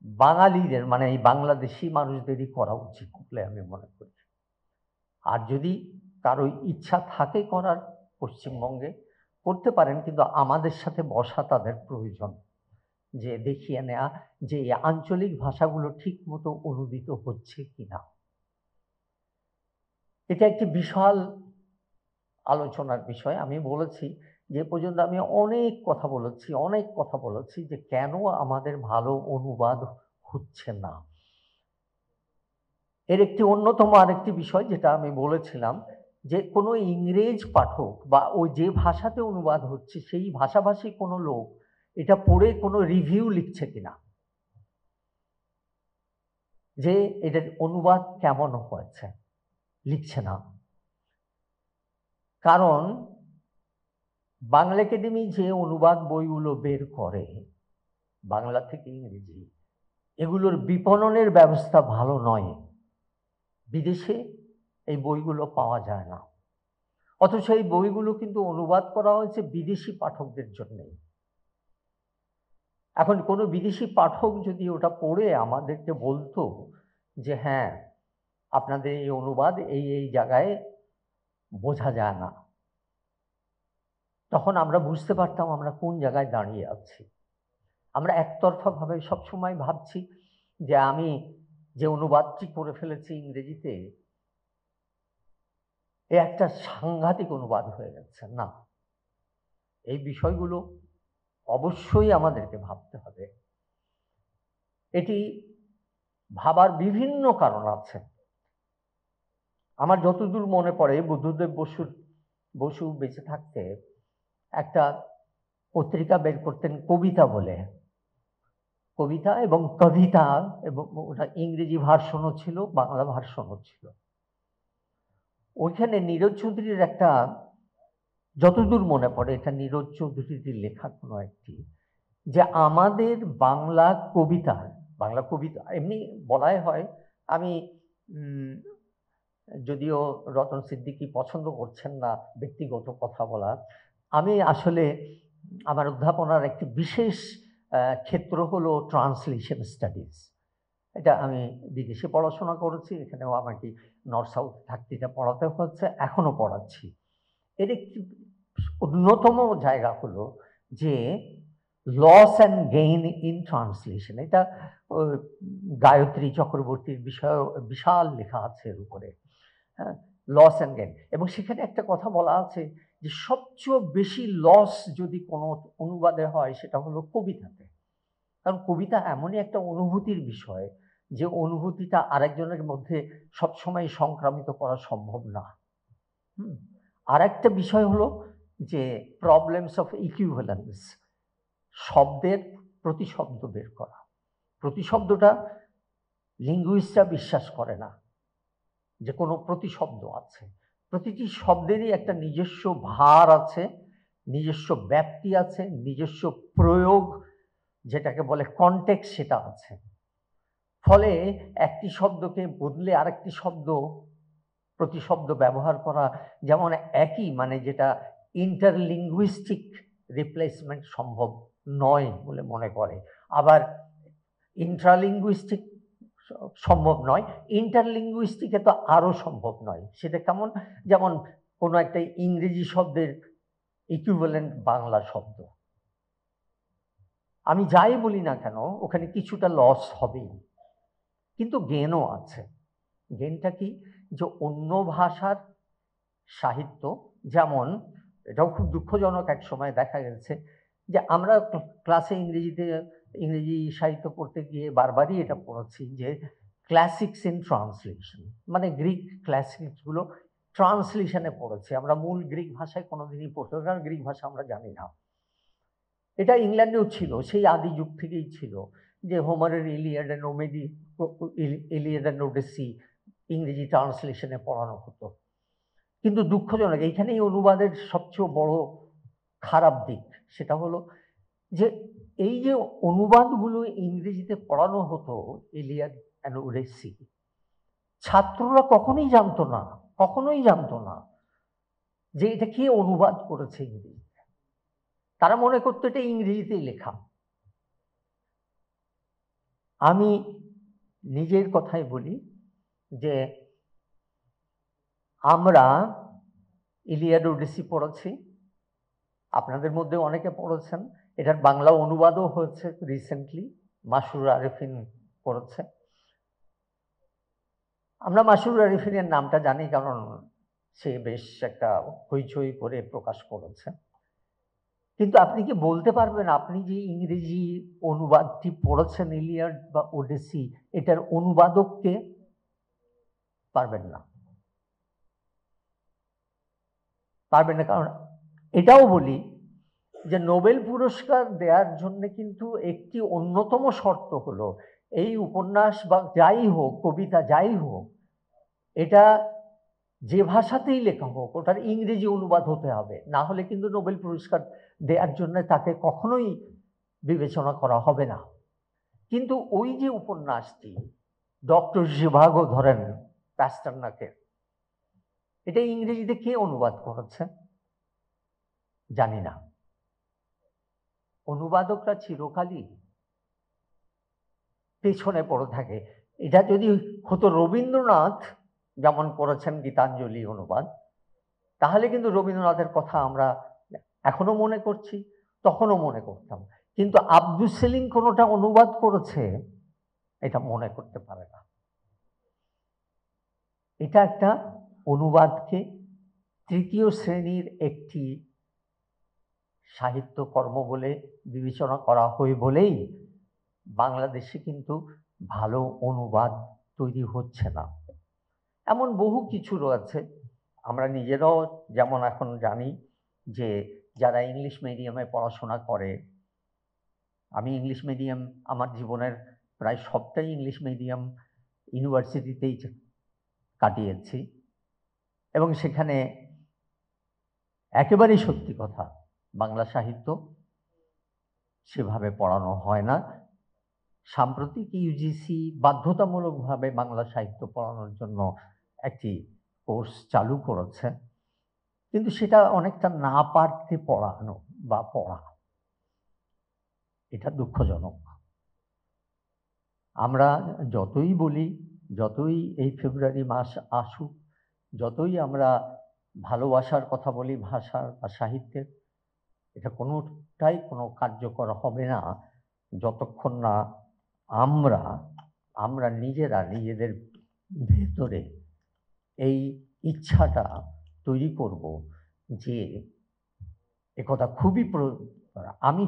বাঙালিদের মানে এই বাংলাদেশি মানুষদেরই করা উচিত বলে আমি মনে করি। আর যদি কারো ইচ্ছা থাকে করার পশ্চিমবঙ্গে করতে পারেন, কিন্তু আমাদের সাথে বসা তাদের প্রয়োজন, যে দেখিয়ে নেওয়া যে এই আঞ্চলিক ভাষাগুলো ঠিক মতো অনুদিত হচ্ছে কিনা। এটা একটি বিশাল আলোচনার বিষয়। আমি বলেছি যে পর্যন্ত আমি অনেক কথা বলেছি যে কেন আমাদের ভালো অনুবাদ হচ্ছে না। এর একটি অন্যতম আরেকটি বিষয় যেটা আমি বলেছিলাম, যে কোনো ইংরেজ পাঠক বা ওই যে ভাষাতে অনুবাদ হচ্ছে সেই ভাষাভাষী কোনো লোক এটা পড়ে কোনো রিভিউ লিখছে কিনা, যে এটার অনুবাদ কেমন হয়েছে, লিখছে না। কারণ বাংলা একাডেমি যে অনুবাদ বইগুলো বের করে বাংলা থেকে ইংরেজি, এগুলোর বিপণনের ব্যবস্থা ভালো নয়। বিদেশে এই বইগুলো পাওয়া যায় না, অথচ এই বইগুলো কিন্তু অনুবাদ করা হয়েছে বিদেশি পাঠকদের জন্যই। এখন কোনো বিদেশি পাঠক যদি ওটা পড়ে আমাদেরকে বলতো যে হ্যাঁ আপনাদের এই অনুবাদ এই জায়গায় বোঝা যায় না, তখন আমরা বুঝতে পারতাম আমরা কোন জায়গায় দাঁড়িয়ে আছি। আমরা একতরফাভাবে সবসময় ভাবছি যে আমি যে অনুবাদটি করে ফেলেছি ইংরেজিতে এ একটা সাংঘাতিক অনুবাদ হয়ে গেছে। না, এই বিষয়গুলো অবশ্যই আমাদেরকে ভাবতে হবে। এটি ভাবার বিভিন্ন কারণ আছে। আমার যতদূর মনে পড়ে বুদ্ধদেব বসু বেঁচে থাকতে একটা পত্রিকা বের করতেন কবিতা বলে, কবিতা এবং কবিতা, এবং ওটা ইংরেজি ভার্সনও ছিল বাংলা ভার্সনও ছিল। ওইখানে নীরজ চৌধুরীর একটা, যতদূর মনে পড়ে এটা নীরজ চৌধুরীর লেখা কোনো একটি, যে আমাদের বাংলা কবিতা এমনি বলাই হয়, আমি যদিও রতন সিদ্দিকী পছন্দ করছেন না ব্যক্তিগত কথা বলা, আমি আসলে আমার অধ্যাপনার একটি বিশেষ ক্ষেত্র হলো ট্রান্সলেশন স্টাডিজ। এটা আমি বিদেশে পড়াশোনা করেছি, এখানেও আমাকে নর্থ সাউথ থাকতে এটা পড়াতে হচ্ছে, এখনো পড়াচ্ছি। এর একটি অন্যতম জায়গা হলো যে loss and gain in translation. এটা গায়ত্রী চক্রবর্তীর বিষয় বিশাল লেখা আছে এর উপরে, হ্যাঁ, লস অ্যান্ড গেইন। এবং সেখানে একটা কথা বলা আছে যে সবচেয়ে বেশি লস যদি কোনো অনুবাদে হয় সেটা হলো কবিতাতে। কারণ কবিতা এমনই একটা অনুভূতির বিষয় যে অনুভূতিটা আরেকজনের মধ্যে সবসময় সংক্রামিত করা সম্ভব না। আর একটা বিষয় হলো যে প্রবলেমস অফ ইকুইভ্যালেন্স, শব্দের প্রতিশব্দ বের করা। প্রতিশব্দটা লিঙ্গুইস্টরা বিশ্বাস করে না যে কোনো প্রতিশব্দ আছে। প্রতিটি শব্দেরই একটা নিজস্ব ভার আছে, নিজস্ব ব্যাপ্তি আছে, নিজস্ব প্রয়োগ যেটাকে বলে কনটেক্সট সেটা আছে। ফলে একটি শব্দকে বদলে আরেকটি শব্দ প্রতিশব্দ ব্যবহার করা যেমন একই, মানে যেটা ইন্টারলিঙ্গুইস্টিক রিপ্লেসমেন্ট সম্ভব নয় বলে মনে করে, আবার ইন্ট্রালিঙ্গুইস্টিক সম্ভব নয়, ইন্টারলিঙ্গুইস্টিকে তো আরও সম্ভব নয়। সেটা কেমন, যেমন কোনো একটা ইংরেজি শব্দের ইকুইভ্যালেন্ট বাংলা শব্দ, আমি যাই বলি না কেন ওখানে কিছুটা লস হবেই, কিন্তু গেনও আছে। গেনটা কি, যে অন্য ভাষার সাহিত্য, যেমন এটাও খুব দুঃখজনক এক সময় দেখা গেছে যে আমরা ক্লাসে ইংরেজি সাহিত্য পড়তে গিয়ে বারবারই এটা পড়েছি যে ক্লাসিক্স ইন ট্রান্সলেশন, মানে গ্রিক ক্লাসিক্সগুলো ট্রান্সলেশনে পড়েছি আমরা, মূল গ্রিক ভাষায় কোনোদিনই পড়তে, কারণ গ্রিক ভাষা আমরা জানি না। এটা ইংল্যান্ডেও ছিল, সেই আদি যুগ থেকেই ছিল যে হোমারের ইলিয়াড অ্যান্ড ওডিসি ইংরেজি ট্রান্সলেশনে পড়ানো হতো। কিন্তু দুঃখজনক এইখানেই অনুবাদের সবচেয়ে বড় খারাপ দিক, সেটা হলো যে এই যে অনুবাদগুলো ইংরেজিতে পড়ানো হতো ইলিয়াড অ্যান্ড ওডিসি, ছাত্ররা কখনোই জানতো না যে এটা কে অনুবাদ করেছে ইংরেজিতে। তারা মনে করতো এটা ইংরেজিতেই লেখা। আমি নিজের কথাই বলি যে আমরা ইলিয়াড ওডিসি পড়েছি, আপনাদের মধ্যে অনেকে পড়েছেন। এটার বাংলা অনুবাদও হয়েছে রিসেন্টলি, মাসুর আরেফিন পড়েছে। আমরা মাসুর আরেফিনের নামটা জানি কারণ সে বেশ একটা হইচই করে প্রকাশ করেছে। কিন্তু আপনি কি বলতে পারবেন আপনি যে ইংরেজি অনুবাদটি পড়েছেন ইলিয়াড বা ওডিসি, এটার অনুবাদককে? পারবেন না, পারবেন না। কারণ এটাও বলি যে নোবেল পুরস্কার দেওয়ার জন্য কিন্তু একটি অন্যতম শর্ত হলো এই উপন্যাস বা যাই হোক, কবিতা যাই হোক, এটা যে ভাষাতেই লেখা হোক ওটার ইংরেজি অনুবাদ হতে হবে, না হলে কিন্তু নোবেল পুরস্কার দেওয়ার জন্য তাকে কখনোই বিবেচনা করা হবে না। কিন্তু ওই যে উপন্যাসটি ডক্টর জিভাগো ধরেন প্যাস্টারনাকের, এটা ইংরেজিতে কে অনুবাদ করেছে জানি না। অনুবাদকরা চিরকালই পেছনে পড়ে থাকে। এটা যদি হতো রবীন্দ্রনাথ যেমন করেছেন গীতাঞ্জলি অনুবাদ, তাহলে কিন্তু রবীন্দ্রনাথের কথা আমরা এখনো মনে করছি, তখনও মনে করতাম। কিন্তু আব্দুস সেলিম কোনোটা অনুবাদ করেছে এটা মনে করতে পারে না। এটা একটা অনুবাদকে তৃতীয় শ্রেণীর একটি সাহিত্যকর্ম বলে বিবেচনা করা হয় বলেই বাংলাদেশে কিন্তু ভালো অনুবাদ তৈরি হচ্ছে না। এমন বহু কিছু রয়েছে। আমরা নিজেরাও যেমন এখন জানি যে যারা ইংলিশ মিডিয়ামে পড়াশোনা করে, আমি ইংলিশ মিডিয়াম আমার জীবনের প্রায় সবটাই ইংলিশ মিডিয়াম ইউনিভার্সিটিতেই কাটিয়েছি, এবং সেখানে একেবারেই সত্যি কথা বাংলা সাহিত্য সেভাবে পড়ানো হয় না। সাম্প্রতিক ইউজিসি বাধ্যতামূলকভাবে বাংলা সাহিত্য পড়ানোর জন্য একটি কোর্স চালু করেছে, কিন্তু সেটা অনেকটা না পারতে পড়ানো বা পড়া, এটা দুঃখজনক। আমরা যতই বলি, যতই এই ফেব্রুয়ারি মাস আসুক, যতই আমরা ভালোবাসার কথা বলি ভাষার বা সাহিত্যের, এটা কোনোটাই কোনো কার্যকর হবে না যতক্ষণ না আমরা নিজেরা নিজেদের ভেতরে এই ইচ্ছাটা তৈরি করব যে একথা খুবই আমি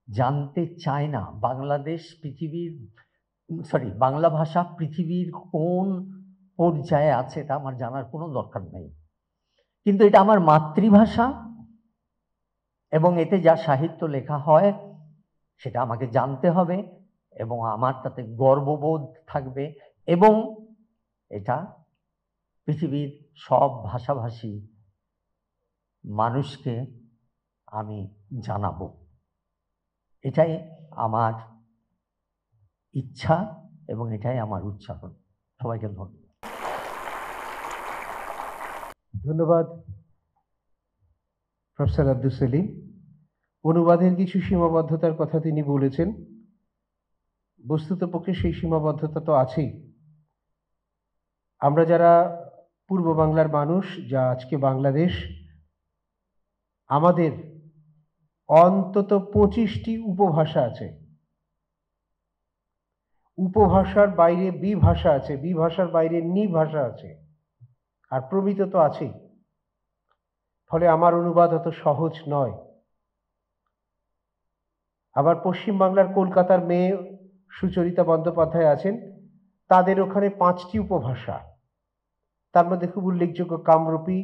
জানতে চাই না বাংলাদেশ পৃথিবীর বাংলা ভাষা পৃথিবীর কোন পর্যায়ে আছে, এটা আমার জানার কোনো দরকার নেই। কিন্তু এটা আমার মাতৃভাষা এবং এতে যা সাহিত্য লেখা হয় সেটা আমাকে জানতে হবে এবং আমার তাতে গর্ববোধ থাকবে, এবং এটা পৃথিবীর সব ভাষাভাষী মানুষকে আমি জানাবো। এটাই আমার ইচ্ছা এবং এটাই আমার উচ্চারণ। সবাইকে ধন্যবাদ। ধন্যবাদ প্রফেসর আব্দুস সেলিম। অনুবাদের কিছু সীমাবদ্ধতার কথা তিনি বলেছেন। বস্তুতপক্ষে সেই সীমাবদ্ধতা তো আছেই। আমরা যারা পূর্ব বাংলার মানুষ, যা আজকে বাংলাদেশ, আমাদের অন্তত 25টি উপভাষা আছে। উপভাষার বাইরে বিভাষা আছে, বিভাষার বাইরে নিভাষা আছে, আর প্রমিত তো আছেই। ফলে আমার অনুবাদ অত সহজ নয়। আবার পশ্চিম বাংলার কলকাতার মেয়ে সুচরিতা বন্দ্যোপাধ্যায় আছেন, তাদের ওখানে 5টি উপভাষা, তার মধ্যে খুব উল্লেখযোগ্য কামরূপী,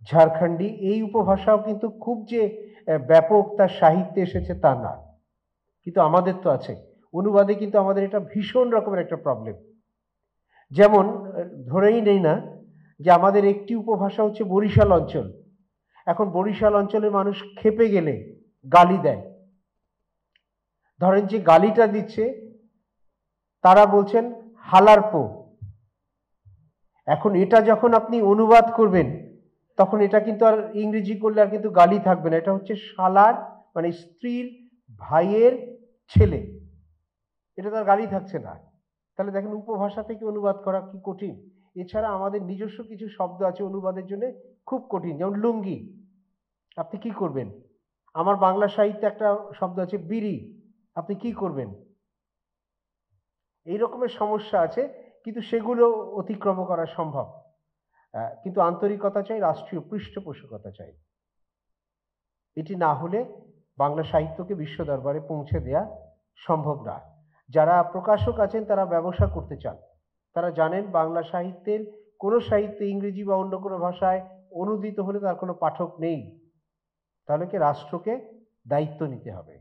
ঝাড়খণ্ডী। এই উপভাষাও কিন্তু খুব যে ব্যাপক তার সাহিত্যে এসেছে তা না, কিন্তু আমাদের তো আছে। অনুবাদে কিন্তু আমাদের এটা ভীষণ রকমের একটা প্রবলেম। যেমন ধরেই নেই না যে আমাদের একটি উপভাষা হচ্ছে বরিশাল অঞ্চল। এখন বরিশাল অঞ্চলের মানুষ খেপে গেলে গালি দেয়। ধরেন যে গালিটা দিচ্ছে তারা বলছেন হালারপো। এখন এটা যখন আপনি অনুবাদ করবেন তখন এটা কিন্তু আর ইংরেজি করলে আর কিন্তু গালি থাকবে না, এটা হচ্ছে শালার, মানে স্ত্রীর ভাইয়ের ছেলে। এটা তার গালি থাকছে না। তাহলে দেখেন উপভাষা থেকে অনুবাদ করা কি কঠিন। এছাড়া আমাদের নিজস্ব কিছু শব্দ আছে অনুবাদের জন্য খুব কঠিন, যেমন লুঙ্গি। আপনি কি করবেন? আমার বাংলা সাহিত্যে একটা শব্দ আছে বিড়ি, আপনি কি করবেন? এই রকমের সমস্যা আছে, কিন্তু সেগুলো অতিক্রম করা সম্ভব। কিন্তু আন্তরিকতা চাই, রাষ্ট্রীয় পৃষ্ঠপোষকতা চাই। এটি না হলে বাংলা সাহিত্যকে বিশ্ব দরবারে পৌঁছে দেয়া সম্ভব না। যারা প্রকাশক আছেন তারা ব্যবসা করতে চান, তারা জানেন বাংলা সাহিত্যের কোনো সাহিত্য ইংরেজি বা অন্য কোনো ভাষায় অনুদিত হলে তার কোনো পাঠক নেই। তাহলে কি রাষ্ট্রকে দায়িত্ব নিতে হবে।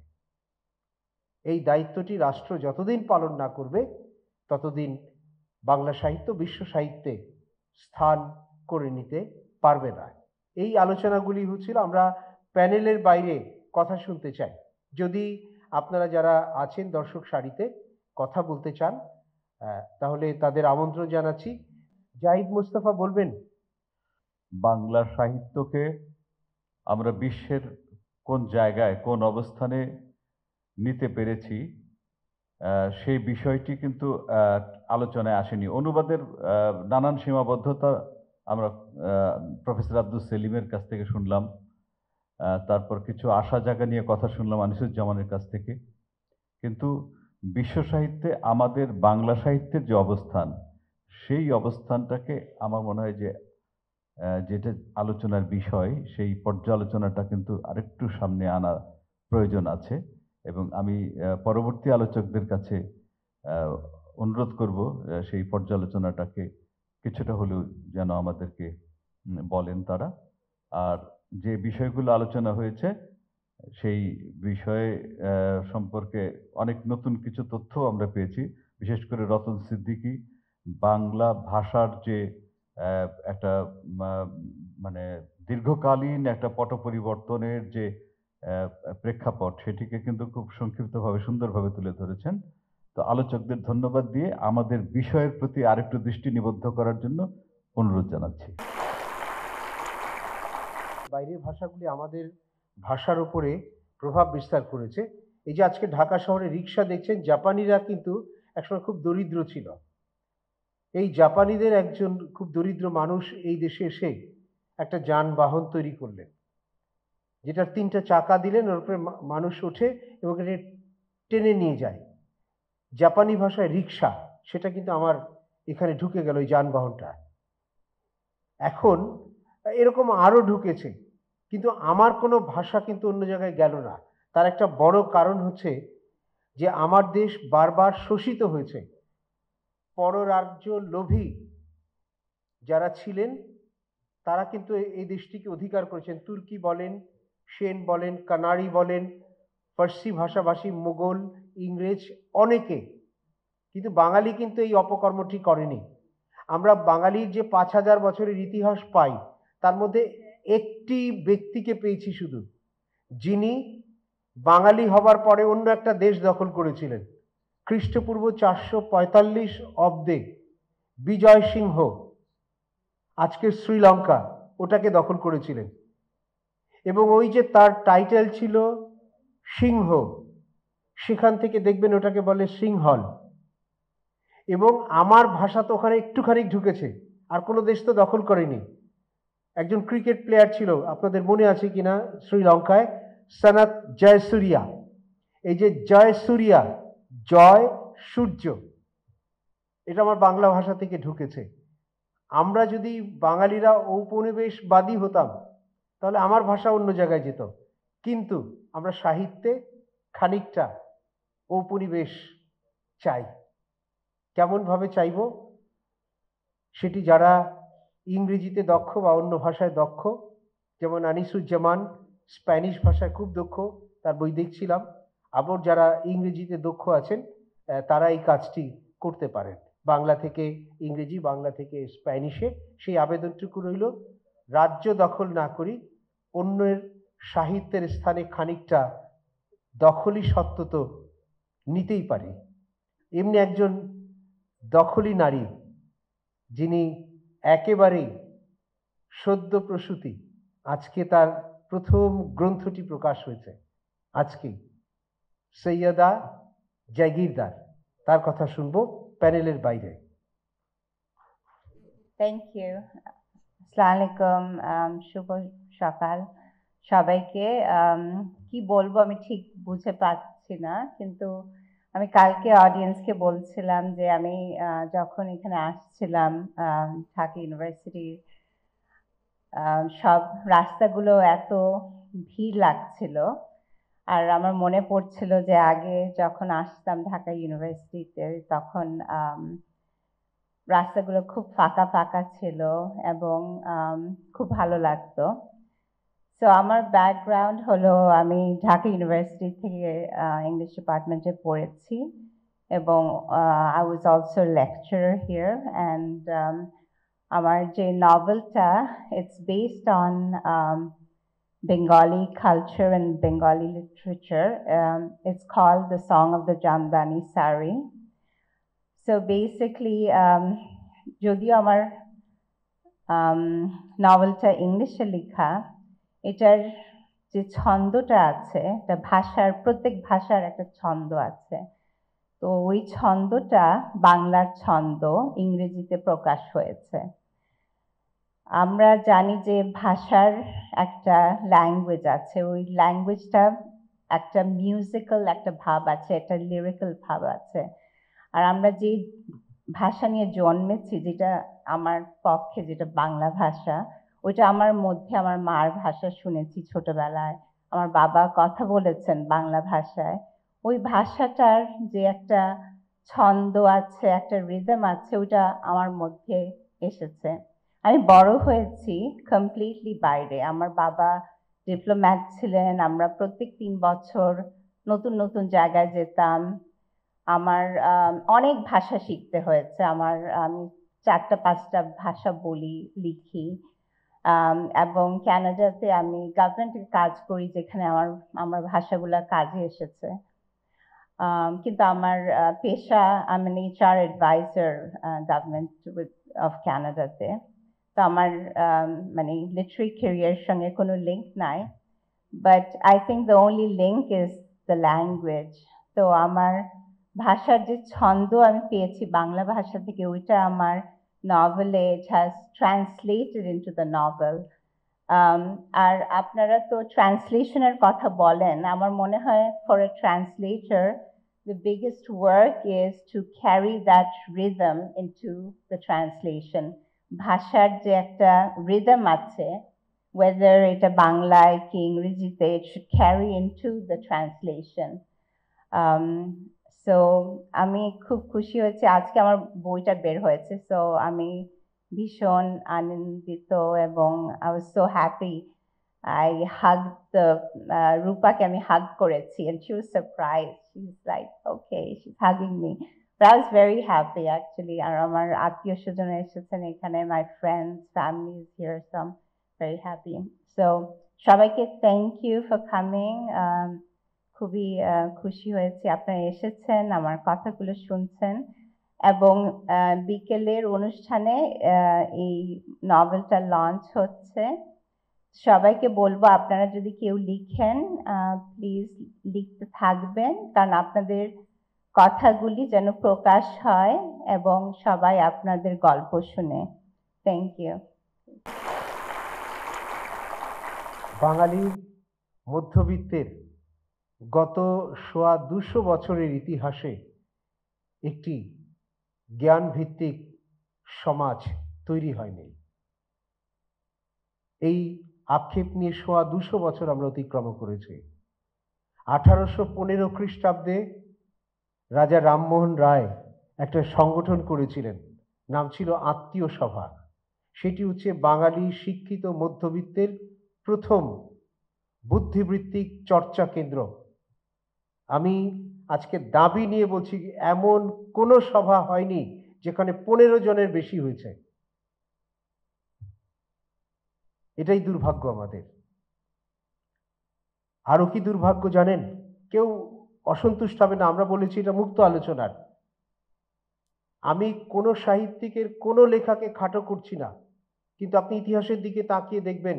এই দায়িত্বটি রাষ্ট্র যতদিন পালন না করবে ততদিন বাংলা সাহিত্য বিশ্ব সাহিত্যে স্থান করে নিতে পারবে না। এই আলোচনাগুলি হচ্ছিল, আমরা প্যানেলের বাইরে কথা শুনতে চাই। যদি আপনারা যারা আছেন দর্শক সারিতে কথা বলতে চান তাহলে তাদের আমন্ত্রণ জানাচ্ছি। জাহিদ মুস্তাফা বলবেন। বাংলা সাহিত্যকে আমরা বিশ্বের কোন জায়গায় কোন অবস্থানে নিতে পেরেছি সেই বিষয়টি কিন্তু আলোচনায় আসেনি। অনুবাদের নানান সীমাবদ্ধতা আমরা প্রফেসর আব্দুল সেলিমের কাছ থেকে শুনলাম, তারপর কিছু আশা জায়গা নিয়ে কথা শুনলাম আনিসুজ্জামানের কাছ থেকে। কিন্তু বিশ্ব সাহিত্যে আমাদের বাংলা সাহিত্যের যে অবস্থান, সেই অবস্থানটাকে আমার মনে হয় যে যেটা আলোচনার বিষয়, সেই পর্যালোচনাটা কিন্তু আরেকটু সামনে আনা প্রয়োজন আছে। এবং আমি পরবর্তী আলোচকদের কাছে অনুরোধ করব সেই পর্যালোচনাটাকে কিছুটা হলেও যেন আমাদেরকে বলেন তারা। আর যে বিষয়গুলো আলোচনা হয়েছে সেই বিষয়ে সম্পর্কে অনেক নতুন কিছু তথ্য আমরা পেয়েছি। বিশেষ করে রতন সিদ্দিকী বাংলা ভাষার যে একটা মানে দীর্ঘকালীন একটা পট পরিবর্তনের যে প্রেক্ষাপট, সেটিকে কিন্তু খুব সংক্ষিপ্তভাবে সুন্দরভাবে তুলে ধরেছেন। তো আলোচকদের ধন্যবাদ দিয়ে আমাদের বিষয়ের প্রতি আরেকটু দৃষ্টি নিবদ্ধ করার জন্য অনুরোধ জানাচ্ছি। বাইরের ভাষাগুলি আমাদের ভাষার উপরে প্রভাব বিস্তার করেছে। এই যে আজকে ঢাকা শহরে রিক্সা দেখছেন, জাপানিরা কিন্তু একসময় খুব দরিদ্র ছিল। এই জাপানিদের একজন খুব দরিদ্র মানুষ এই দেশে এসে একটা যানবাহন তৈরি করলেন, যেটার 3টা চাকা দিলেন, ওর উপরে মানুষ ওঠে এবং এটা টেনে নিয়ে যায়। জাপানি ভাষায় রিক্সা, সেটা কিন্তু আমার এখানে ঢুকে গেল এই যানবাহনটা। এখন এরকম আরো ঢুকেছে, কিন্তু আমার কোনো ভাষা কিন্তু অন্য জায়গায় গেল না। তার একটা বড় কারণ হচ্ছে যে আমার দেশ বারবার শোষিত হয়েছে। পররাজ্য লোভী যারা ছিলেন তারা কিন্তু এই দেশটিকে অধিকার করেছেন। তুর্কি বলেন, সেন বলেন, কানাড়ি বলেন, ফার্সি ভাষাভাষী, মুঘল, ইংরেজ, অনেকে। কিন্তু বাঙালি কিন্তু এই অপকর্মটি করেনি। আমরা বাঙালির যে 5000 বছরের ইতিহাস পাই, তার মধ্যে একটি ব্যক্তিকে পেয়েছি শুধু, যিনি বাঙালি হবার পরে অন্য একটা দেশ দখল করেছিলেন। খ্রিস্টপূর্ব 445 অব্দে বিজয় সিংহ আজকের শ্রীলঙ্কা ওটাকে দখল করেছিলেন, এবং ওই যে তার টাইটেল ছিল সিংহ, সেখান থেকে দেখবেন ওটাকে বলে সিংহল। এবং আমার ভাষা তো ওখানে একটুখানি ঢুকেছে, আর কোনো দেশ তো দখল করেনি। একজন ক্রিকেট প্লেয়ার ছিল, আপনাদের মনে আছে কিনা, শ্রীলঙ্কায়, সনাত জয়সূরিয়া। এই যে জয়সূরিয়া, জয় সূর্য, এটা আমার বাংলা ভাষা থেকে ঢুকেছে। আমরা যদি বাঙালিরা ঔপনিবেশবাদী হতাম তাহলে আমার ভাষা অন্য জায়গায় যেত, কিন্তু আমরা সাহিত্যে খানিকটা ঔপনিবেশ চাই। কেমন ভাবে চাইব সেটি যারা ইংরেজিতে দক্ষ বা অন্য ভাষায় দক্ষ, যেমন আনিসুজ্জামান স্প্যানিশ ভাষায় খুব দক্ষ, তার বই দেখছিলাম। আবার যারা ইংরেজিতে দক্ষ আছেন তারা এই কাজটি করতে পারেন। বাংলা থেকে ইংরেজি, বাংলা থেকে স্প্যানিশে। সেই আবেদনটুকু রইল, রাজ্য দখল না করি, অন্যের সাহিত্যের স্থানে খানিকটা দখলি সত্ত্ব তো নিতেই পারি। এমনি একজন দখলি নারী, যিনি একেবারেই সদ্য প্রসূতি, আজকে তার প্রথম গ্রন্থটি প্রকাশ হয়েছে, আজকে সৈয়দা জাগিরদার। তার কথা শুনবো প্যানেলের বাইরে। Thank you. আসসালামু আলাইকুম, শুভ সকাল সবাইকে। কি বলবো আমি ঠিক বুঝে পাচ্ছি না, কিন্তু আমি কালকে অডিয়েন্সকে বলছিলাম যে আমি যখন এখানে আসছিলাম ঢাকা ইউনিভার্সিটির সব রাস্তাগুলো এত ভিড় লাগছিল, আর আমার মনে পড়ছিল যে আগে যখন আসতাম ঢাকা ইউনিভার্সিটিতে তখন রাস্তাগুলো খুব ফাঁকা ফাঁকা ছিল এবং খুব ভালো লাগতো। সো আমার ব্যাকগ্রাউন্ড হলো আমি ঢাকা ইউনিভার্সিটি থেকে ইংলিশ ডিপার্টমেন্টে পড়েছি এবং I was also lecturer here. And আমার যে নভেলটা, it's based on Bengali culture and Bengali literature. It's called The Song of the Jamdani Sari. So basically, যদিও আমার নভেলটা ইংলিশে লেখা, এটার যে ছন্দটা আছে, এটা ভাষার প্রত্যেক ভাষার একটা ছন্দ আছে, তো ওই ছন্দটা বাংলার ছন্দ ইংরেজিতে প্রকাশ হয়েছে। আমরা জানি যে ভাষার একটা ল্যাঙ্গুয়েজ আছে, ওই ল্যাঙ্গুয়েজটা একটা মিউজিক্যাল একটা ভাব আছে, একটা লিরিক্যাল ভাব আছে। আর আমরা যে ভাষা নিয়ে জন্মেছি, যেটা আমার পক্ষে যেটা বাংলা ভাষা, ওইটা আমার মধ্যে আমার মার ভাষা শুনেছি ছোটবেলায়, আমার বাবা কথা বলেছেন বাংলা ভাষায়। ওই ভাষাটার যে একটা ছন্দ আছে, একটা রিদম আছে, ওইটা আমার মধ্যে এসেছে। আমি বড় হয়েছি কমপ্লিটলি বাইরে। আমার বাবা ডিপ্লোম্যাট ছিলেন, আমরা প্রত্যেক 3 বছর নতুন নতুন জায়গায় যেতাম। আমার অনেক ভাষা শিখতে হয়েছে। আমি 4-5টা ভাষা বলি, লিখি। এবং কানাডাতে আমি গভর্নমেন্টের কাজ করি, যেখানে আমার ভাষাগুলো কাজে এসেছে। কিন্তু আমার পেশা, আমি HR অ্যাডভাইজার গভর্নমেন্ট অফ ক্যানাডাতে। তো আমার মানে লিটারি ক্যারিয়ারের সঙ্গে কোনো লিঙ্ক নাই, but I think the only link is the language. তো আমার ভাষার যে ছন্দ আমি পেয়েছি বাংলা ভাষা থেকে, ওইটা আমার নভেলে it has translated into the novel. আর আপনারা তো ট্রান্সলেশনের কথা বলেন, আমার মনে হয় for a translator the biggest work is to carry that rhythm into the translation. ভাষার যে একটা rhythm আছে, whether এটা বাংলায় কি ইংরেজিতে, it should carry into the translation. So আমি খুব খুশি হয়েছি আজকে আমার বইটা বের হয়েছে। সো আমি ভীষণ আনন্দিত এবং I was so happy. I hugged the রূপাকে আমি হাগ করেছি and she was surprised. She's like, okay, she's hugging me. But I was very happy actually. আর আমার আত্মীয় স্বজন এসেছেন এখানে, my friends, family is here, so I'm very happy. So সবাইকে thank you for coming. খুবই খুশি হয়েছি আপনারা এসেছেন, আমার কথাগুলো শুনছেন, এবং বিকেলের অনুষ্ঠানে এই নভেলটা লঞ্চ হচ্ছে। সবাইকে বলবো আপনারা যদি কেউ লিখেন প্লিজ লিখতে থাকবেন, কারণ আপনাদের কথাগুলি যেন প্রকাশ হয় এবং সবাই আপনাদের গল্প শুনে। Thank you. বাঙালির মধ্যবিত্তের গত 200 বছরের ইতিহাসে একটি জ্ঞানভিত্তিক সমাজ তৈরি হয়নি। এই আক্ষেপ নিয়ে 200 বছর আমরা অতিক্রম করেছি। 1815 খ্রিস্টাব্দে রাজা রামমোহন রায় একটা সংগঠন করেছিলেন, নাম ছিল আত্মীয় সভা। সেটি হচ্ছে বাঙালি শিক্ষিত মধ্যবিত্তের প্রথম বুদ্ধিবৃত্তিক চর্চা কেন্দ্র। আমি আজকে দাবি নিয়ে বলছি, এমন কোনো সভা হয়নি যেখানে 15 জনের বেশি হয়েছে। এটাই দুর্ভাগ্য আমাদের। আরো কি দুর্ভাগ্য জানেন? কেউ অসন্তুষ্ট হবে না, আমরা বলেছি এটা মুক্ত আলোচনার। আমি কোনো সাহিত্যিকের কোনো লেখাকে খাটো করছি না, কিন্তু আপনি ইতিহাসের দিকে তাকিয়ে দেখবেন,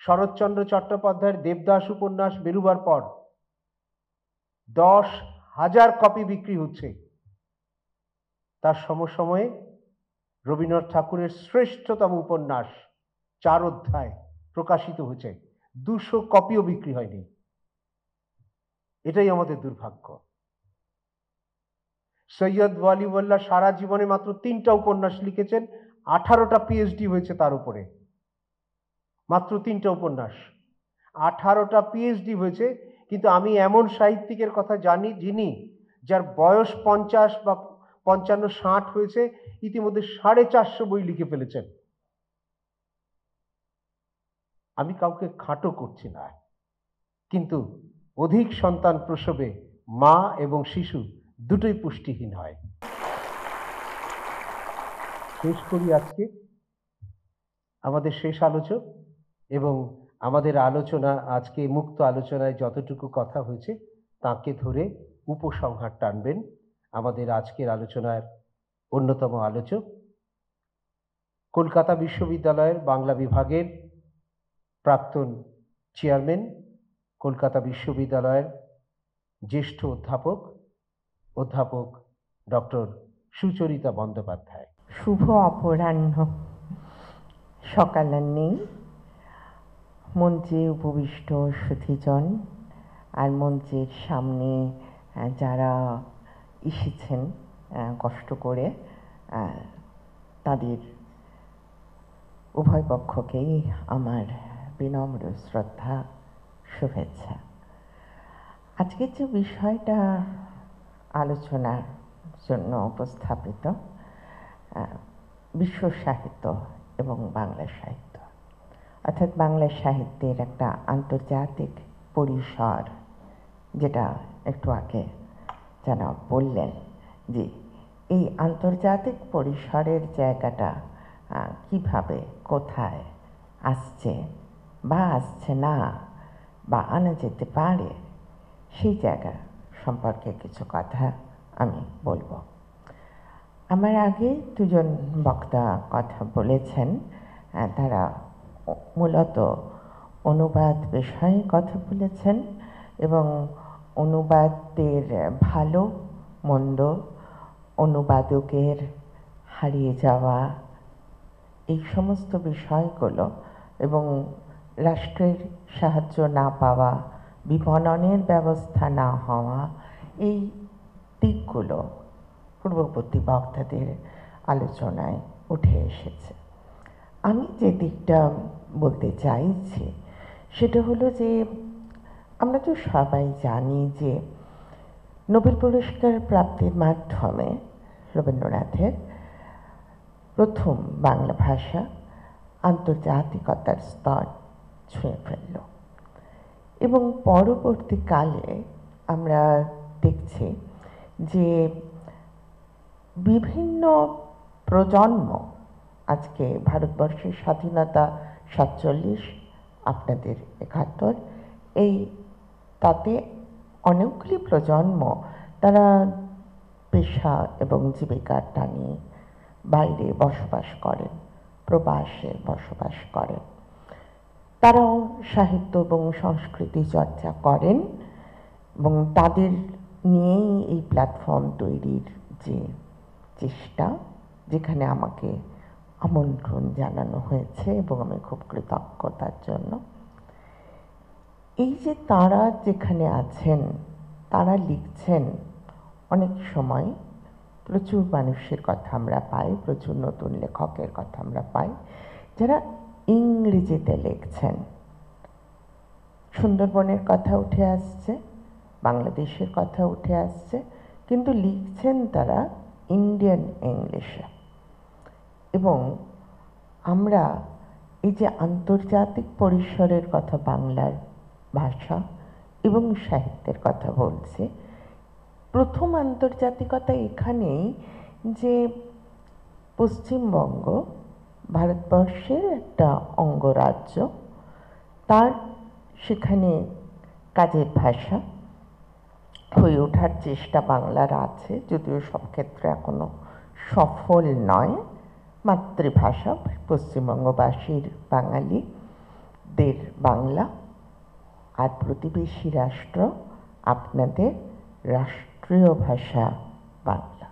শরৎচন্দ্র চট্টোপাধ্যায়ের দেবদাস উপন্যাস বেরুবার পর 10,000 কপি বিক্রি হচ্ছে। তার সমসময়ে রবীন্দ্রনাথ ঠাকুরের শ্রেষ্ঠতম উপন্যাস 4 অধ্যায় প্রকাশিত হয়েছে, 200 কপিও বিক্রি হয়নি। এটাই আমাদের দুর্ভাগ্য। সৈয়দ ওয়ালিউল্লাহ সারা জীবনে মাত্র 3টা উপন্যাস লিখেছেন, 18টা পিএইচডি হয়েছে তার উপরে। মাত্র 3টা উপন্যাস, 18টা পিএইচডি হয়েছে। কিন্তু আমি এমন সাহিত্যিকের কথা জানি যিনি, যার বয়স 50 বা 55-60 হয়েছে, ইতিমধ্যে 450 বই লিখে ফেলেছেন। আমি কাউকে খাটো করছি না, কিন্তু অধিক সন্তান প্রসবে মা এবং শিশু দুটোই পুষ্টিহীন হয়। শেষ করি আজকে আমাদের শেষ আলোচক, এবং আমাদের আলোচনা আজকে মুক্ত আলোচনায় যতটুকু কথা হয়েছে তাকে ধরে উপসংহার টানবেন আমাদের আজকের আলোচনার অন্যতম আলোচক, কলকাতা বিশ্ববিদ্যালয়ের বাংলা বিভাগের প্রাক্তন চেয়ারম্যান, কলকাতা বিশ্ববিদ্যালয়ের জ্যেষ্ঠ অধ্যাপক ডক্টর সুচরিতা বন্দ্যোপাধ্যায়। শুভ অপরাহ্ন। সকালের নেই, মঞ্চে উপবিষ্ট সুধীজন আর মঞ্চের সামনে যারা এসেছেন কষ্ট করে, তাদের উভয় পক্ষকেই আমার বিনম্র শ্রদ্ধা, শুভেচ্ছা। আজকের যে বিষয়টা আলোচনার জন্য উপস্থাপিত, বিশ্ব সাহিত্য এবং বাংলা সাহিত্য, অর্থাৎ বাংলা সাহিত্যের একটা আন্তর্জাতিক পরিসর, যেটা একটু আগে যারা বললেন যে এই আন্তর্জাতিক পরিসরের জায়গাটা কিভাবে, কোথায় আসছে বা আসছে না বা আনা যেতে পারে, সেই জায়গা সম্পর্কে কিছু কথা আমি বলবো। আমার আগে দুজন বক্তা কথা বলেছেন, তারা মূলত অনুবাদ বিষয়ে কথা বলেছেন এবং অনুবাদের ভালো মন্দ, অনুবাদকের হারিয়ে যাওয়া, এই সমস্ত বিষয়গুলো এবং রাষ্ট্রের সাহায্য না পাওয়া, বিপণনের ব্যবস্থা না হওয়া, এই দিকগুলো পূর্ববর্তী বক্তাদের আলোচনায় উঠে এসেছে। আমি যে দিকটা বলতে চাইছি সেটা হলো যে আমরা তো সবাই জানি যে নোবেল পুরস্কার প্রাপ্তির মাধ্যমে রবীন্দ্রনাথের প্রথম বাংলা ভাষা আন্তর্জাতিকতার স্তর ছুঁয়ে ফেলল, এবং পরবর্তীকালে আমরা দেখছি যে বিভিন্ন প্রজন্ম, আজকে ভারতবর্ষের স্বাধীনতা 47, আপনাদের 71, এই তাতে অনেকগুলি প্রজন্ম তারা পেশা এবং জীবিকার টানে বাইরে বসবাস করেন, প্রবাসে বসবাস করেন। তারাও সাহিত্য এবং সংস্কৃতি চর্চা করেন এবং তাদের নিয়েই এই প্ল্যাটফর্ম তৈরির যে চেষ্টা, যেখানে আমাকে আমন্ত্রণ জানানো হয়েছে এবং আমি খুব কৃতজ্ঞ তার জন্য। এই যে তারা যেখানে আছেন, তারা লিখছেন, অনেক সময় প্রচুর মানুষের কথা আমরা পাই, প্রচুর নতুন লেখকের কথা আমরা পাই যারা ইংরেজিতে লিখছেন। সুন্দরবনের কথা উঠে আসছে, বাংলাদেশের কথা উঠে আসছে, কিন্তু লিখছেন তারা ইন্ডিয়ান ইংলিশে। এবং আমরা এই যে আন্তর্জাতিক পরিসরের কথা, বাংলার ভাষা এবং সাহিত্যের কথা বলছি, প্রথম আন্তর্জাতিকতা এখানেই যে পশ্চিমবঙ্গ ভারতবর্ষের একটা অঙ্গরাজ্য, তার সেখানে কাজের ভাষা হয়ে ওঠার চেষ্টা বাংলার আছে, যদিও সব ক্ষেত্রে এখনো সফল নয়। মাতৃভাষা পশ্চিমবঙ্গবাসীর বাঙালিদের বাংলা, আর প্রতিবেশী রাষ্ট্র আপনাদের রাষ্ট্রীয় ভাষা বাংলা।